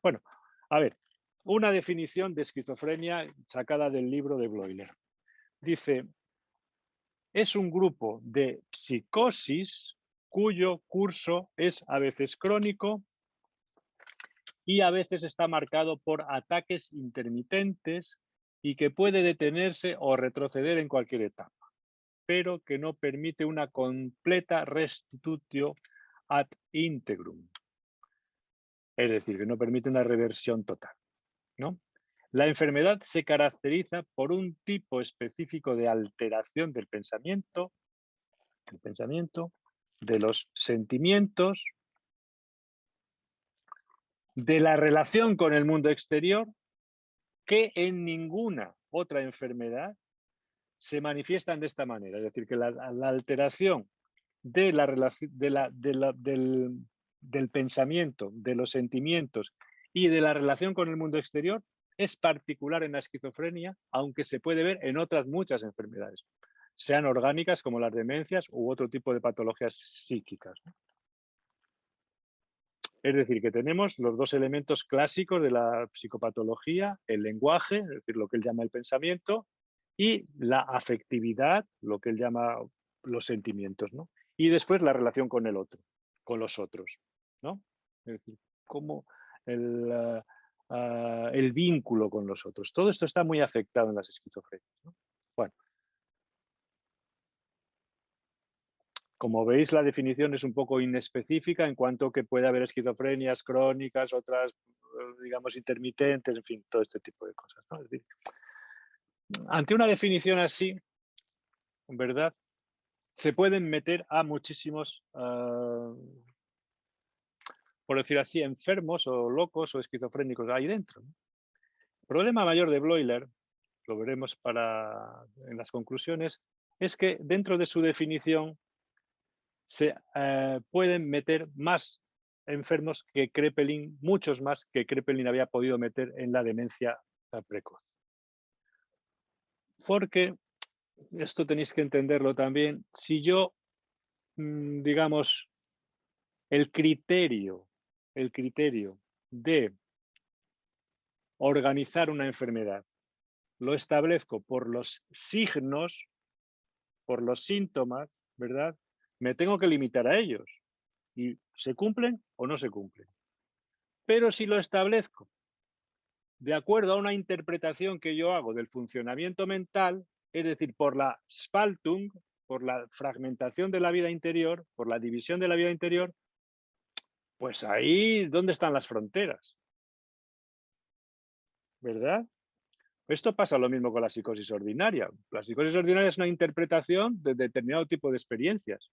Bueno, a ver, una definición de esquizofrenia sacada del libro de Bloiler. Dice, es un grupo de psicosis cuyo curso es a veces crónico y a veces está marcado por ataques intermitentes y que puede detenerse o retroceder en cualquier etapa, pero que no permite una completa restitutio ad integrum. Es decir, que no permite una reversión total, ¿no? La enfermedad se caracteriza por un tipo específico de alteración del pensamiento, de los sentimientos, de la relación con el mundo exterior, que en ninguna otra enfermedad se manifiestan de esta manera. Es decir, que la alteración de la relación, del pensamiento, de los sentimientos y de la relación con el mundo exterior es particular en la esquizofrenia, aunque se puede ver en otras muchas enfermedades, sean orgánicas como las demencias u otro tipo de patologías psíquicas, ¿no? Es decir, que tenemos los dos elementos clásicos de la psicopatología, el lenguaje, es decir, lo que él llama el pensamiento, y la afectividad, lo que él llama los sentimientos, ¿no? Y después la relación con el otro, con los otros, ¿no? Es decir, cómo el vínculo con los otros. Todo esto está muy afectado en las esquizofrenias, ¿no? Bueno, como veis, la definición es un poco inespecífica en cuanto que puede haber esquizofrenias crónicas, otras, digamos, intermitentes, en fin, todo este tipo de cosas, ¿no? Es decir, ante una definición así, ¿verdad? Se pueden meter a muchísimos, por decir así, enfermos o locos o esquizofrénicos ahí dentro, ¿no? El problema mayor de Bloiler, lo veremos en las conclusiones, es que dentro de su definición se pueden meter más enfermos que Kraepelin, muchos más que Kraepelin había podido meter en la demencia precoz. Porque, esto tenéis que entenderlo también, si yo, digamos, el criterio de organizar una enfermedad lo establezco por los signos, por los síntomas, ¿verdad? Me tengo que limitar a ellos. Y se cumplen o no se cumplen. Pero si lo establezco de acuerdo a una interpretación que yo hago del funcionamiento mental, es decir, por la Spaltung, por la fragmentación de la vida interior, por la división de la vida interior, pues ahí, ¿dónde están las fronteras? ¿Verdad? Esto pasa lo mismo con la psicosis ordinaria. La psicosis ordinaria es una interpretación de determinado tipo de experiencias.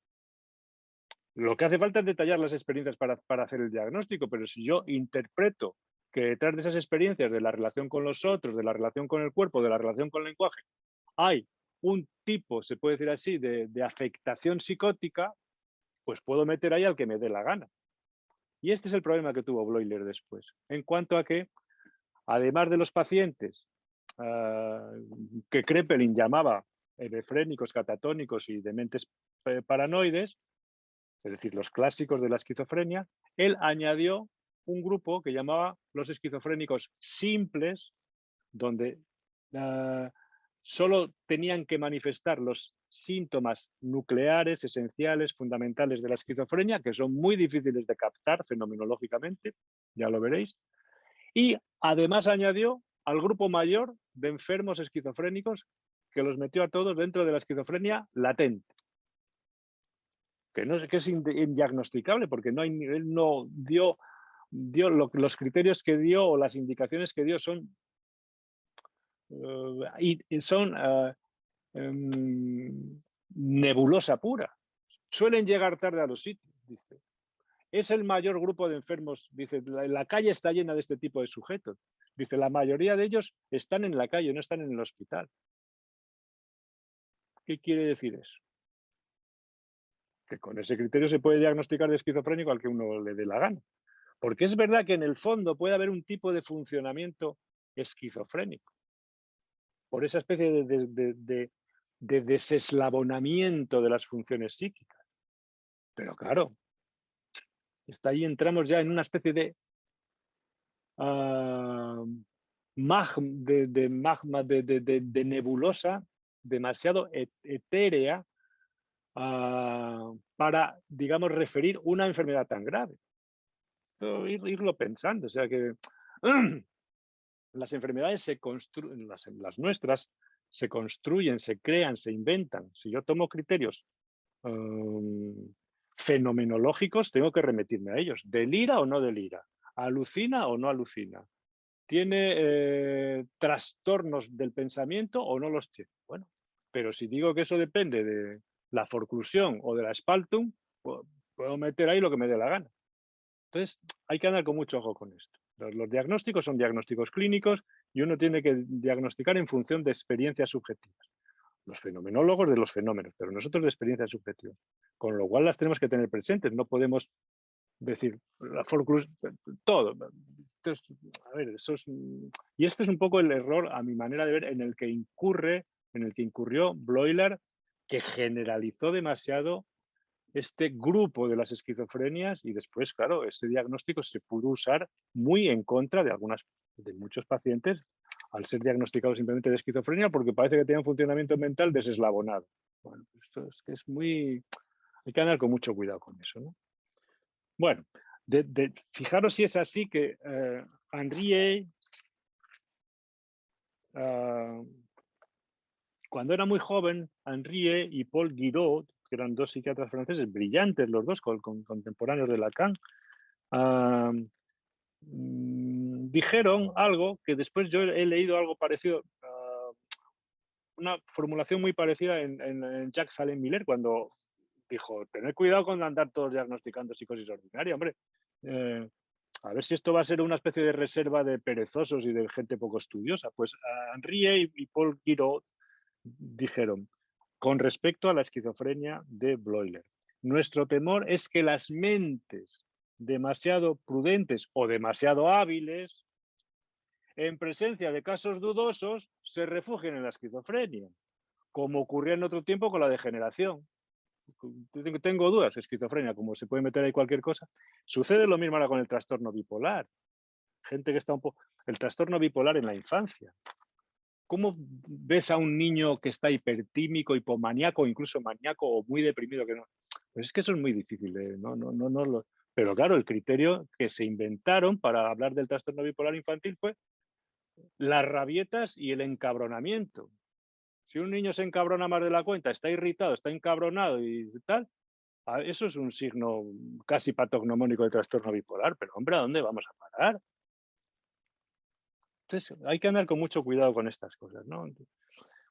Lo que hace falta es detallar las experiencias para hacer el diagnóstico, pero si yo interpreto que detrás de esas experiencias, de la relación con los otros, de la relación con el cuerpo, de la relación con el lenguaje, hay un tipo, se puede decir así, de afectación psicótica, pues puedo meter ahí al que me dé la gana. Y este es el problema que tuvo Bloiler después, en cuanto a que, además de los pacientes que Kraepelin llamaba hebefrénicos, catatónicos y dementes paranoides, es decir, los clásicos de la esquizofrenia, él añadió un grupo que llamaba los esquizofrénicos simples, donde solo tenían que manifestar los síntomas nucleares, esenciales, fundamentales de la esquizofrenia, que son muy difíciles de captar fenomenológicamente, ya lo veréis, y además añadió al grupo mayor de enfermos esquizofrénicos que los metió a todos dentro de la esquizofrenia latente, que no sé qué es indiagnosticable, porque no hay, él no dio los criterios que dio o las indicaciones que dio son nebulosa pura. Suelen llegar tarde a los sitios, dice. Es el mayor grupo de enfermos, dice, la calle está llena de este tipo de sujetos. Dice, la mayoría de ellos están en la calle, no están en el hospital. ¿Qué quiere decir eso? Que con ese criterio se puede diagnosticar de esquizofrénico al que uno le dé la gana. Porque es verdad que en el fondo puede haber un tipo de funcionamiento esquizofrénico. por esa especie de deseslabonamiento de las funciones psíquicas. Pero claro, ahí entramos ya en una especie de ah, magma, de nebulosa demasiado etérea para, digamos, referir una enfermedad tan grave. Esto irlo pensando, o sea que las enfermedades se construyen, las nuestras se construyen, se crean, se inventan. Si yo tomo criterios fenomenológicos, tengo que remitirme a ellos. ¿Delira o no delira? ¿Alucina o no alucina? ¿Tiene trastornos del pensamiento o no los tiene? Bueno, pero si digo que eso depende de la forclusión o de la spaltum, puedo meter ahí lo que me dé la gana. Entonces, hay que andar con mucho ojo con esto. Los diagnósticos son diagnósticos clínicos y uno tiene que diagnosticar en función de experiencias subjetivas. Los fenomenólogos de los fenómenos, pero nosotros de experiencias subjetivas. Con lo cual las tenemos que tener presentes. No podemos decir, la todo. Entonces, a ver, y este es un poco el error, a mi manera de ver, en el que incurrió Bloiler, que generalizó demasiado este grupo de las esquizofrenias y después, claro, ese diagnóstico se pudo usar muy en contra de muchos pacientes al ser diagnosticados simplemente de esquizofrenia porque parece que tienen funcionamiento mental deseslabonado. Bueno, esto es que es muy... Hay que andar con mucho cuidado con eso, ¿no? Bueno, fijaros si es así que Henriet, cuando era muy joven, Henriet y Paul Guiraud, que eran dos psiquiatras franceses brillantes, los dos contemporáneos de Lacan, dijeron algo que después yo he leído algo parecido, una formulación muy parecida en Jacques Alain Miller, cuando dijo, tened cuidado con andar todos diagnosticando psicosis ordinaria, hombre. A ver si esto va a ser una especie de reserva de perezosos y de gente poco estudiosa. Pues Henriet y Paul Guiraud dijeron, con respecto a la esquizofrenia de Bloiler, nuestro temor es que las mentes demasiado prudentes o demasiado hábiles, en presencia de casos dudosos, se refugien en la esquizofrenia, como ocurría en otro tiempo con la degeneración. Tengo dudas, esquizofrenia, como se puede meter ahí cualquier cosa. Sucede lo mismo ahora con el trastorno bipolar. Gente que está un poco... El trastorno bipolar en la infancia. ¿Cómo ves a un niño que está hipertímico, hipomaníaco, incluso maníaco o muy deprimido? Que no? Pues es que eso es muy difícil. Pero claro, el criterio que se inventaron para hablar del trastorno bipolar infantil fue las rabietas y el encabronamiento. Si un niño se encabrona más de la cuenta, está irritado, está encabronado y tal, eso es un signo casi patognomónico de trastorno bipolar. Pero hombre, ¿a dónde vamos a parar? Entonces, hay que andar con mucho cuidado con estas cosas, ¿no?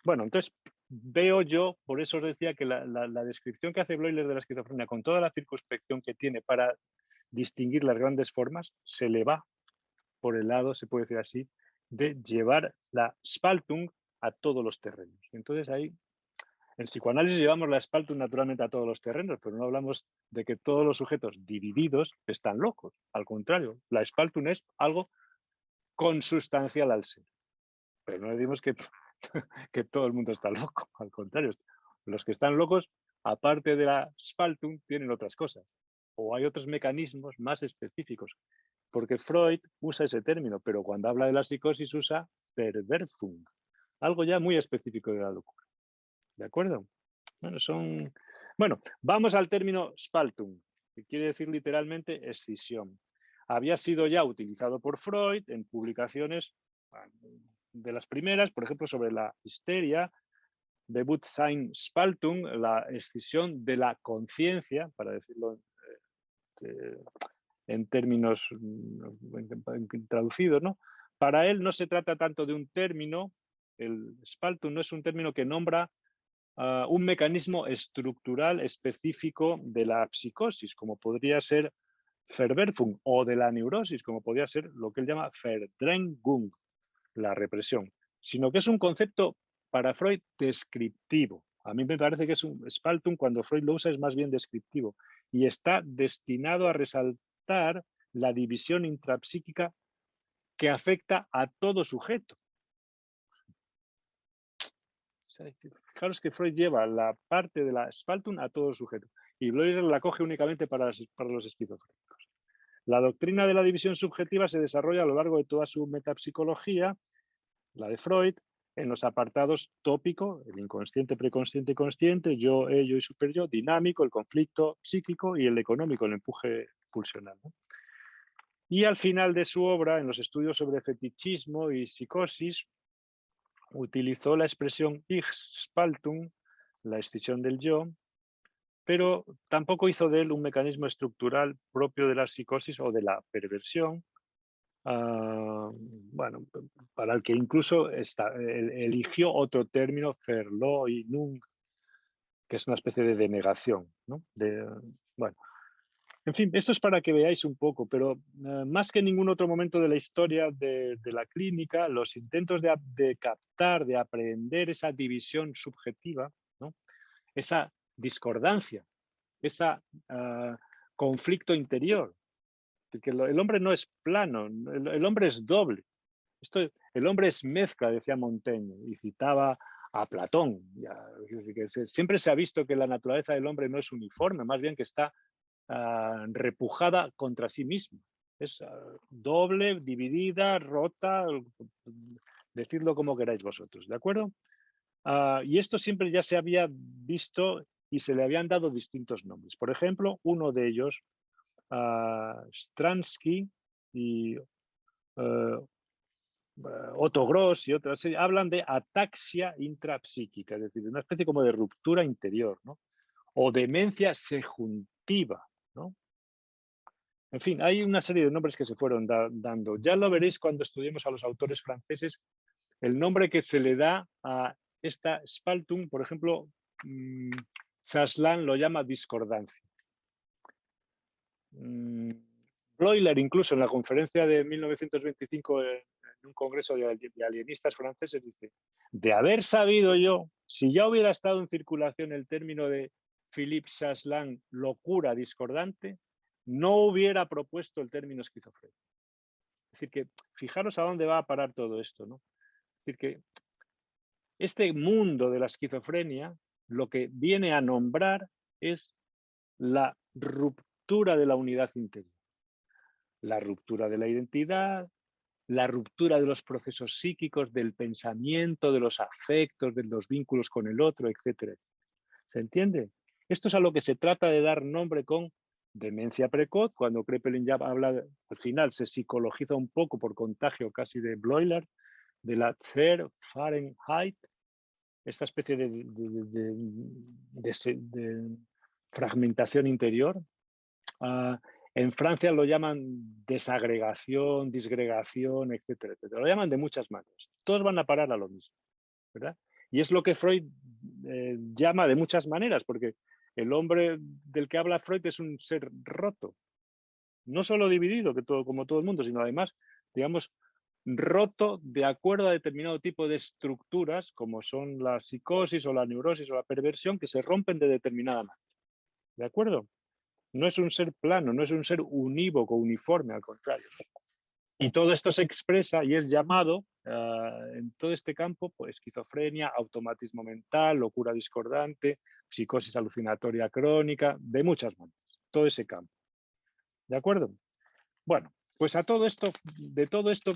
Bueno, entonces veo yo, por eso os decía que la descripción que hace Bloiler de la esquizofrenia, con toda la circunspección que tiene para distinguir las grandes formas, se le va por el lado, se puede decir así, de llevar la Spaltung a todos los terrenos. Entonces ahí, en psicoanálisis llevamos la Spaltung naturalmente a todos los terrenos, pero no hablamos de que todos los sujetos divididos están locos. Al contrario, la Spaltung es algo consustancial al ser. Pero no decimos que que todo el mundo está loco, al contrario, los que están locos, aparte de la Spaltung, tienen otras cosas, o hay otros mecanismos más específicos, porque Freud usa ese término, pero cuando habla de la psicosis usa Perversung, algo ya muy específico de la locura, ¿de acuerdo? Bueno, vamos al término Spaltung, que quiere decir literalmente escisión. Había sido ya utilizado por Freud en publicaciones de las primeras, por ejemplo, sobre la histeria, Bewusstseinsspaltung, la escisión de la conciencia, para decirlo en términos traducidos, ¿no? Para él no se trata tanto de un término, el Spaltung no es un término que nombra un mecanismo estructural específico de la psicosis, como podría ser Verwerfung, o de la neurosis, como podría ser lo que él llama Verdrängung, la represión, sino que es un concepto para Freud descriptivo. A mí me parece que es un Spaltung, cuando Freud lo usa, es más bien descriptivo y está destinado a resaltar la división intrapsíquica que afecta a todo sujeto. Fijaros que Freud lleva la parte de la Spaltung a todo el sujeto y Bloiler la coge únicamente para los esquizofrénicos. La doctrina de la división subjetiva se desarrolla a lo largo de toda su metapsicología, la de Freud, en los apartados tópico, el inconsciente, preconsciente y consciente, yo, ello y superyo, dinámico, el conflicto psíquico y el económico, el empuje pulsional, ¿no? Y al final de su obra, en los estudios sobre fetichismo y psicosis, utilizó la expresión Ich-Spaltung, la escisión del yo, pero tampoco hizo de él un mecanismo estructural propio de la psicosis o de la perversión, bueno, para el que incluso eligió otro término, Verleugnung, que es una especie de denegación, ¿no? Bueno, en fin, esto es para que veáis un poco, pero más que en ningún otro momento de la historia de la clínica, los intentos de captar, de aprender esa división subjetiva, ¿no? Esa discordancia, ese conflicto interior, que el hombre no es plano, el hombre es doble. El hombre es mezcla, decía Montaigne, y citaba a Platón. Siempre se ha visto que la naturaleza del hombre no es uniforme, más bien que está repujada contra sí misma. Es doble, dividida, rota, decidlo como queráis vosotros, ¿de acuerdo? Y esto siempre ya se había visto y se le habían dado distintos nombres. Por ejemplo, uno de ellos, Stransky y Otto Gross y otras, hablan de ataxia intrapsíquica, es decir, una especie como de ruptura interior, ¿no? O demencia sejuntiva, ¿no? En fin, hay una serie de nombres que se fueron dando. Ya lo veréis cuando estudiemos a los autores franceses, el nombre que se le da a esta Spaltung, por ejemplo, Chaslan lo llama discordancia. Bloiler, incluso en la conferencia de 1925 en un congreso de alienistas franceses, dice, de haber sabido yo, si ya hubiera estado en circulación el término de Philippe Chaslan, locura discordante, no hubiera propuesto el término esquizofrenia. Es decir, que fijaros a dónde va a parar todo esto, ¿no? Es decir, que este mundo de la esquizofrenia lo que viene a nombrar es la ruptura de la unidad interior, la ruptura de la identidad, la ruptura de los procesos psíquicos, del pensamiento, de los afectos, de los vínculos con el otro, etcétera. ¿Se entiende? Esto es a lo que se trata de dar nombre con demencia precoz, cuando Kraepelin ya habla, al final se psicologiza un poco por contagio casi de Bloiler, de la Zerfahrenheit, esta especie de fragmentación interior. En Francia lo llaman desagregación, disgregación, etcétera, etcétera. Lo llaman de muchas maneras. Todos van a parar a lo mismo, ¿verdad? Y es lo que Freud llama de muchas maneras, porque el hombre del que habla Freud es un ser roto, no solo dividido, como todo el mundo, sino además, digamos, roto de acuerdo a determinado tipo de estructuras, como son la psicosis o la neurosis o la perversión, que se rompen de determinada manera. ¿De acuerdo? No es un ser plano, no es un ser unívoco, uniforme, al contrario. Y todo esto se expresa y es llamado en todo este campo, pues, esquizofrenia, automatismo mental, locura discordante, psicosis alucinatoria crónica, de muchas maneras, todo ese campo. ¿De acuerdo? Bueno, pues de todo esto,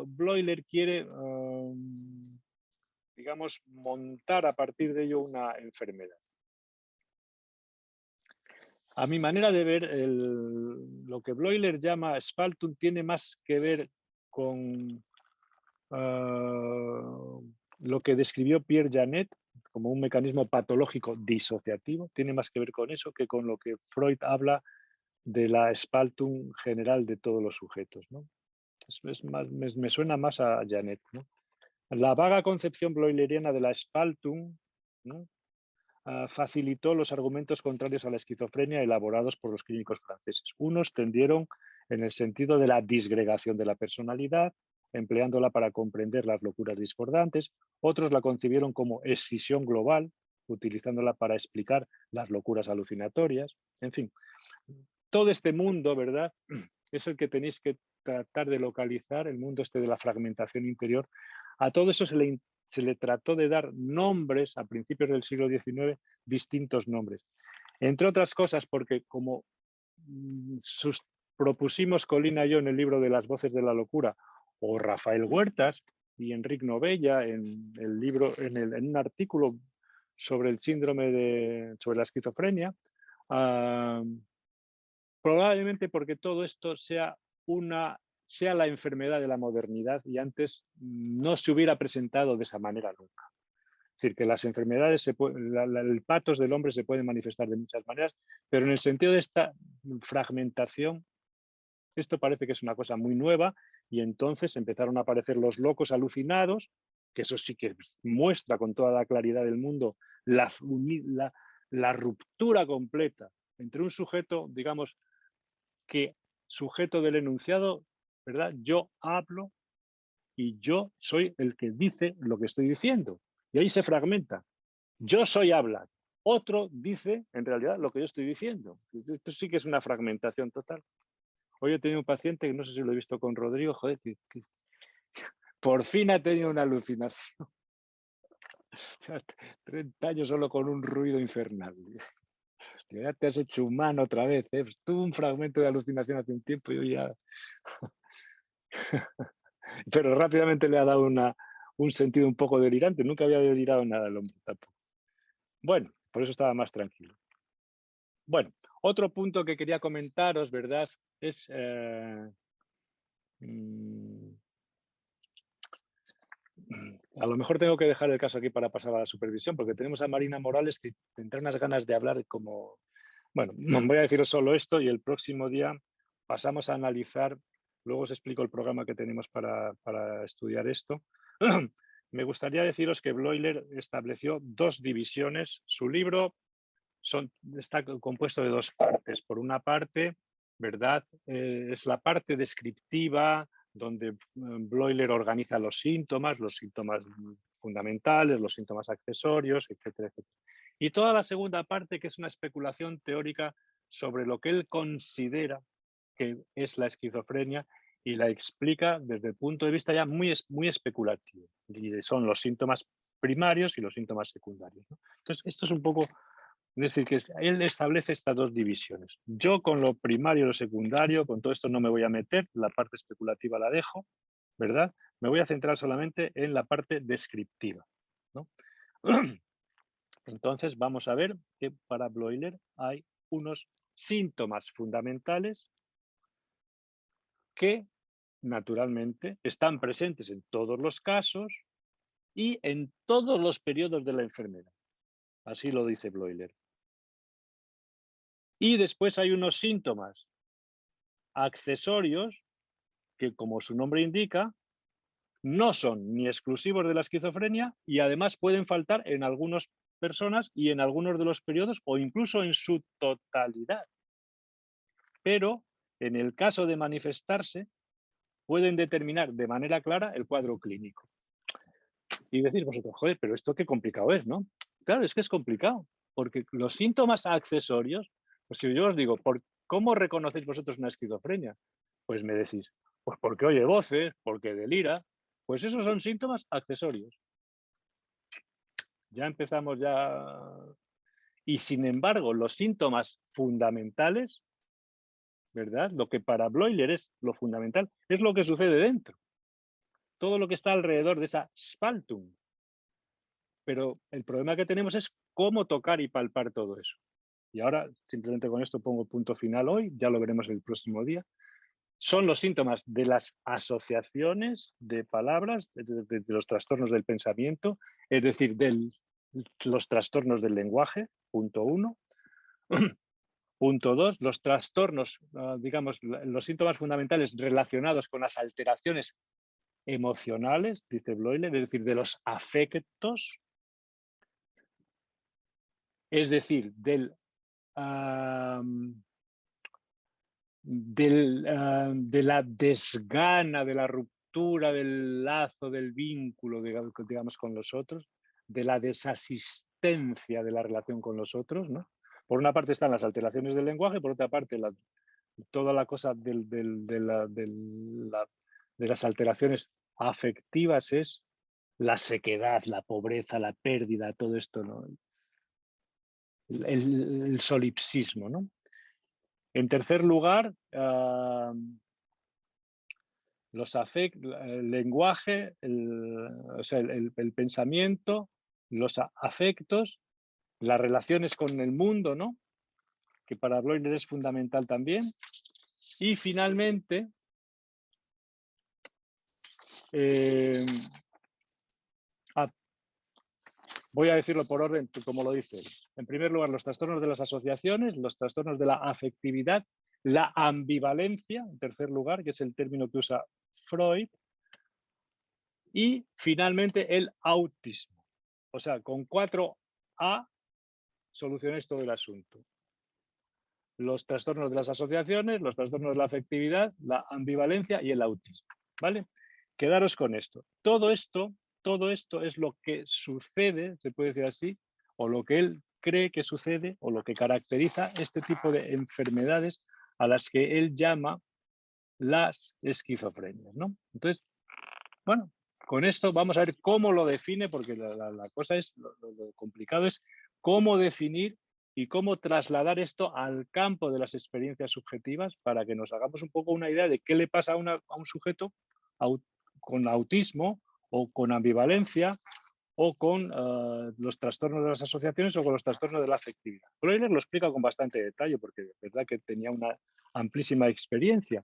Bloiler quiere, digamos, montar a partir de ello una enfermedad. A mi manera de ver, lo que Bloiler llama Spaltung tiene más que ver con lo que describió Pierre Janet como un mecanismo patológico disociativo, tiene más que ver con eso que con lo que Freud habla de la Spaltung general de todos los sujetos, ¿no? Me suena más a Janet, ¿no? La vaga concepción bloileriana de la Spaltung, ¿no?, facilitó los argumentos contrarios a la esquizofrenia elaborados por los clínicos franceses. Unos tendieron en el sentido de la disgregación de la personalidad, empleándola para comprender las locuras discordantes. Otros la concibieron como escisión global, utilizándola para explicar las locuras alucinatorias. En fin, todo este mundo, ¿verdad?, es el que tenéis que tratar de localizar, el mundo este de la fragmentación interior. A todo eso se le se le trató de dar nombres a principios del siglo XIX, distintos nombres. Entre otras cosas porque como propusimos Colina y yo en el libro de Las voces de la locura, o Rafael Huertas y Enric Novella en el libro, en un artículo sobre el síndrome sobre la esquizofrenia, probablemente porque todo esto sea la enfermedad de la modernidad y antes no se hubiera presentado de esa manera nunca. Es decir, que las enfermedades, el patos del hombre se pueden manifestar de muchas maneras, pero en el sentido de esta fragmentación, esto parece que es una cosa muy nueva y entonces empezaron a aparecer los locos alucinados, que eso sí que muestra con toda la claridad del mundo la ruptura completa entre un sujeto, digamos, que sujeto del enunciado, ¿verdad? Yo hablo y yo soy el que dice lo que estoy diciendo. Y ahí se fragmenta. Yo soy habla. Otro dice, en realidad, lo que yo estoy diciendo. Esto sí que es una fragmentación total. Hoy he tenido un paciente, que no sé si lo he visto con Rodrigo, joder, que por fin ha tenido una alucinación. 30 años solo con un ruido infernal. Ya te has hecho humano otra vez. Tuve un fragmento de alucinación hace un tiempo y yo ya... Pero rápidamente le ha dado un sentido un poco delirante. Nunca había delirado nada el hombre tampoco. Bueno, por eso estaba más tranquilo. Bueno, otro punto que quería comentaros, ¿verdad? Es... a lo mejor tengo que dejar el caso aquí para pasar a la supervisión, porque tenemos a Marina Morales que tendrá unas ganas de hablar como... Bueno, voy a deciros solo esto y el próximo día pasamos a analizar, luego os explico el programa que tenemos para estudiar esto. Me gustaría deciros que Bloiler estableció dos divisiones. Su libro está compuesto de dos partes. Por una parte, ¿verdad? Es la parte descriptiva, donde Bloiler organiza los síntomas fundamentales, los síntomas accesorios, etcétera, etcétera. Y toda la segunda parte, que es una especulación teórica sobre lo que él considera que es la esquizofrenia y la explica desde el punto de vista ya muy especulativo. Y son los síntomas primarios y los síntomas secundarios, ¿no? Entonces, esto es un poco... Es decir, que él establece estas dos divisiones. Yo con lo primario y lo secundario, con todo esto no me voy a meter, la parte especulativa la dejo, ¿verdad? Me voy a centrar solamente en la parte descriptiva, ¿no? Entonces vamos a ver que para Bloiler hay unos síntomas fundamentales que naturalmente están presentes en todos los casos y en todos los periodos de la enfermedad. Así lo dice Bloiler. Y después hay unos síntomas accesorios que, como su nombre indica, no son ni exclusivos de la esquizofrenia y además pueden faltar en algunas personas y en algunos de los periodos o incluso en su totalidad. Pero en el caso de manifestarse, pueden determinar de manera clara el cuadro clínico. Y decís vosotros, joder, pero esto qué complicado es, ¿no? Claro, es que es complicado, porque los síntomas accesorios, pues si yo os digo, ¿cómo reconocéis vosotros una esquizofrenia? Pues me decís, pues porque oye voces, porque delira, pues esos son síntomas accesorios. Ya empezamos ya... Y sin embargo, los síntomas fundamentales, ¿verdad? Lo que para Bloiler es lo fundamental, es lo que sucede dentro. Todo lo que está alrededor de esa Spaltung. Pero el problema que tenemos es cómo tocar y palpar todo eso. Y ahora, simplemente con esto pongo punto final hoy, ya lo veremos el próximo día. Son los síntomas de las asociaciones de palabras, de los trastornos del pensamiento, es decir, de los trastornos del lenguaje, punto 1. Punto 2, los trastornos, digamos, los síntomas fundamentales relacionados con las alteraciones emocionales, dice Bloiler, es decir, de los afectos, es decir, de la desgana, de la ruptura del lazo, del vínculo, digamos, con los otros, de la desasistencia de la relación con los otros, ¿no? Por una parte están las alteraciones del lenguaje, por otra parte toda la cosa de las alteraciones afectivas es la sequedad, la pobreza, la pérdida, todo esto, ¿no? El solipsismo, ¿no? En tercer lugar, el lenguaje, o sea, el pensamiento, los afectos, las relaciones con el mundo, ¿no? Que para Bloiler es fundamental también. Y finalmente, voy a decirlo por orden, como lo dice él. En primer lugar, los trastornos de las asociaciones, los trastornos de la afectividad, la ambivalencia, en tercer lugar, que es el término que usa Freud, y finalmente el autismo. O sea, con 4A solucionáis todo el asunto. Los trastornos de las asociaciones, los trastornos de la afectividad, la ambivalencia y el autismo. ¿Vale? Quedaros con esto. Todo esto es lo que sucede, se puede decir así, o lo que él cree que sucede, o lo que caracteriza este tipo de enfermedades a las que él llama las esquizofrenias, ¿no? Entonces, bueno, con esto vamos a ver cómo lo define, porque la cosa es, lo complicado es cómo definir y cómo trasladar esto al campo de las experiencias subjetivas para que nos hagamos un poco una idea de qué le pasa a un sujeto con autismo o con ambivalencia o con los trastornos de las asociaciones o con los trastornos de la afectividad. Bloiler lo explica con bastante detalle porque es verdad que tenía una amplísima experiencia.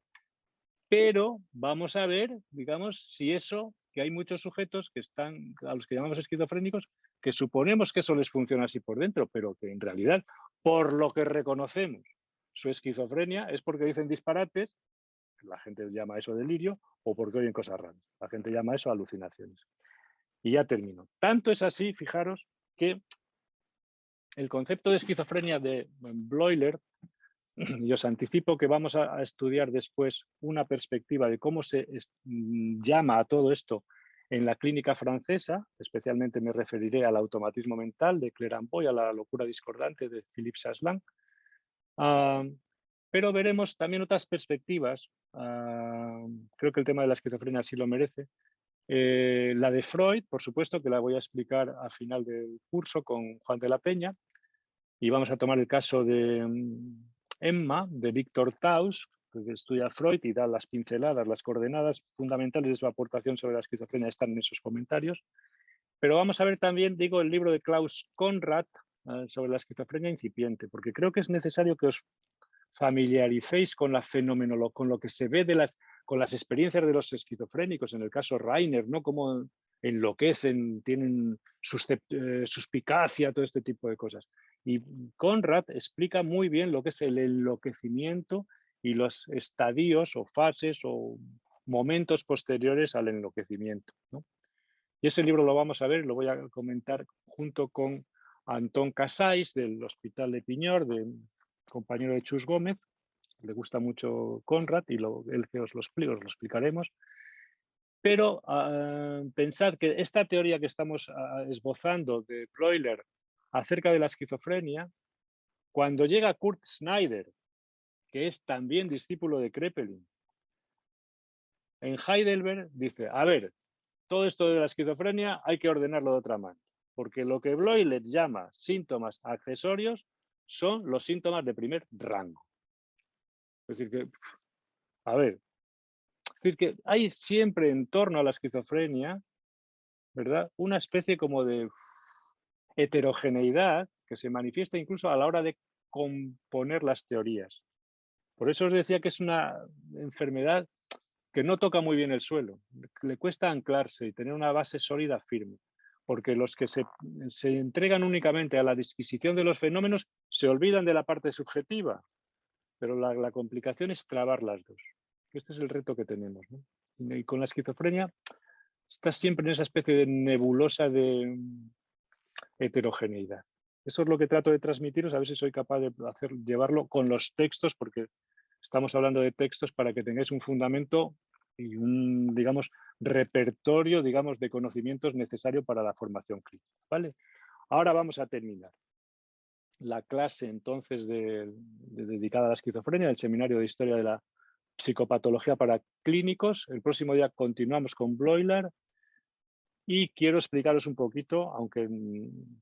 Pero vamos a ver, digamos, si eso, que hay muchos sujetos que están, a los que llamamos esquizofrénicos, que suponemos que eso les funciona así por dentro, pero que en realidad, por lo que reconocemos su esquizofrenia, es porque dicen disparates, la gente llama eso delirio, o porque oyen cosas raras. La gente llama eso alucinaciones. Y ya termino. Tanto es así, fijaros, que el concepto de esquizofrenia de Bloiler, y os anticipo que vamos a estudiar después una perspectiva de cómo se llama a todo esto en la clínica francesa, especialmente me referiré al automatismo mental de Clerambault y a la locura discordante de Philippe Chaslan. Pero veremos también otras perspectivas. Creo que el tema de la esquizofrenia sí lo merece. La de Freud, por supuesto, que la voy a explicar al final del curso con Juan de la Peña. Y vamos a tomar el caso de Emma, de Víctor Taus, que estudia Freud y da las pinceladas, las coordenadas fundamentales de su aportación sobre la esquizofrenia están en esos comentarios. Pero vamos a ver también, digo, el libro de Klaus Conrad sobre la esquizofrenia incipiente, porque creo que es necesario que os familiaricéis con la fenomenología, con lo que se ve con las experiencias de los esquizofrénicos, en el caso Reiner, ¿no? Cómo enloquecen, tienen suspicacia, todo este tipo de cosas. Y Conrad explica muy bien lo que es el enloquecimiento y los estadios o fases o momentos posteriores al enloquecimiento, ¿no? Y ese libro lo vamos a ver, lo voy a comentar junto con Antón Casais del Hospital de Piñor, compañero de Chus Gómez. Le gusta mucho Conrad y él que os lo explicaremos. Pero pensad que esta teoría que estamos esbozando de Bloiler acerca de la esquizofrenia, cuando llega Kurt Snyder, que es también discípulo de Kraepelin, en Heidelberg dice, a ver, todo esto de la esquizofrenia hay que ordenarlo de otra manera, porque lo que Bloiler llama síntomas accesorios son los síntomas de primer rango. Es decir, que, a ver, es decir, que hay siempre en torno a la esquizofrenia, ¿verdad? Una especie como de heterogeneidad que se manifiesta incluso a la hora de componer las teorías. Por eso os decía que es una enfermedad que no toca muy bien el suelo, le cuesta anclarse y tener una base sólida firme, porque los que se entregan únicamente a la disquisición de los fenómenos se olvidan de la parte subjetiva, pero la complicación es trabar las dos. Este es el reto que tenemos, ¿no? Y con la esquizofrenia estás siempre en esa especie de nebulosa de heterogeneidad. Eso es lo que trato de transmitiros, a ver si soy capaz de llevarlo con los textos, porque estamos hablando de textos para que tengáis un fundamento y un, digamos, repertorio, digamos, de conocimientos necesario para la formación clínica, ¿vale? Ahora vamos a terminar la clase entonces dedicada a la esquizofrenia, del Seminario de Historia de la Psicopatología para Clínicos. El próximo día continuamos con Bloiler Y quiero explicaros un poquito, aunque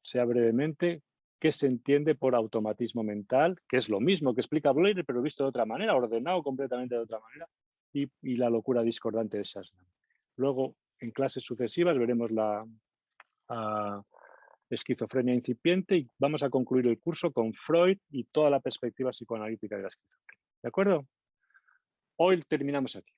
sea brevemente, qué se entiende por automatismo mental, que es lo mismo que explica Blair, pero visto de otra manera, ordenado completamente de otra manera, y la locura discordante de Shastan. Luego, en clases sucesivas, veremos la esquizofrenia incipiente y vamos a concluir el curso con Freud y toda la perspectiva psicoanalítica de la esquizofrenia. ¿De acuerdo? Hoy terminamos aquí.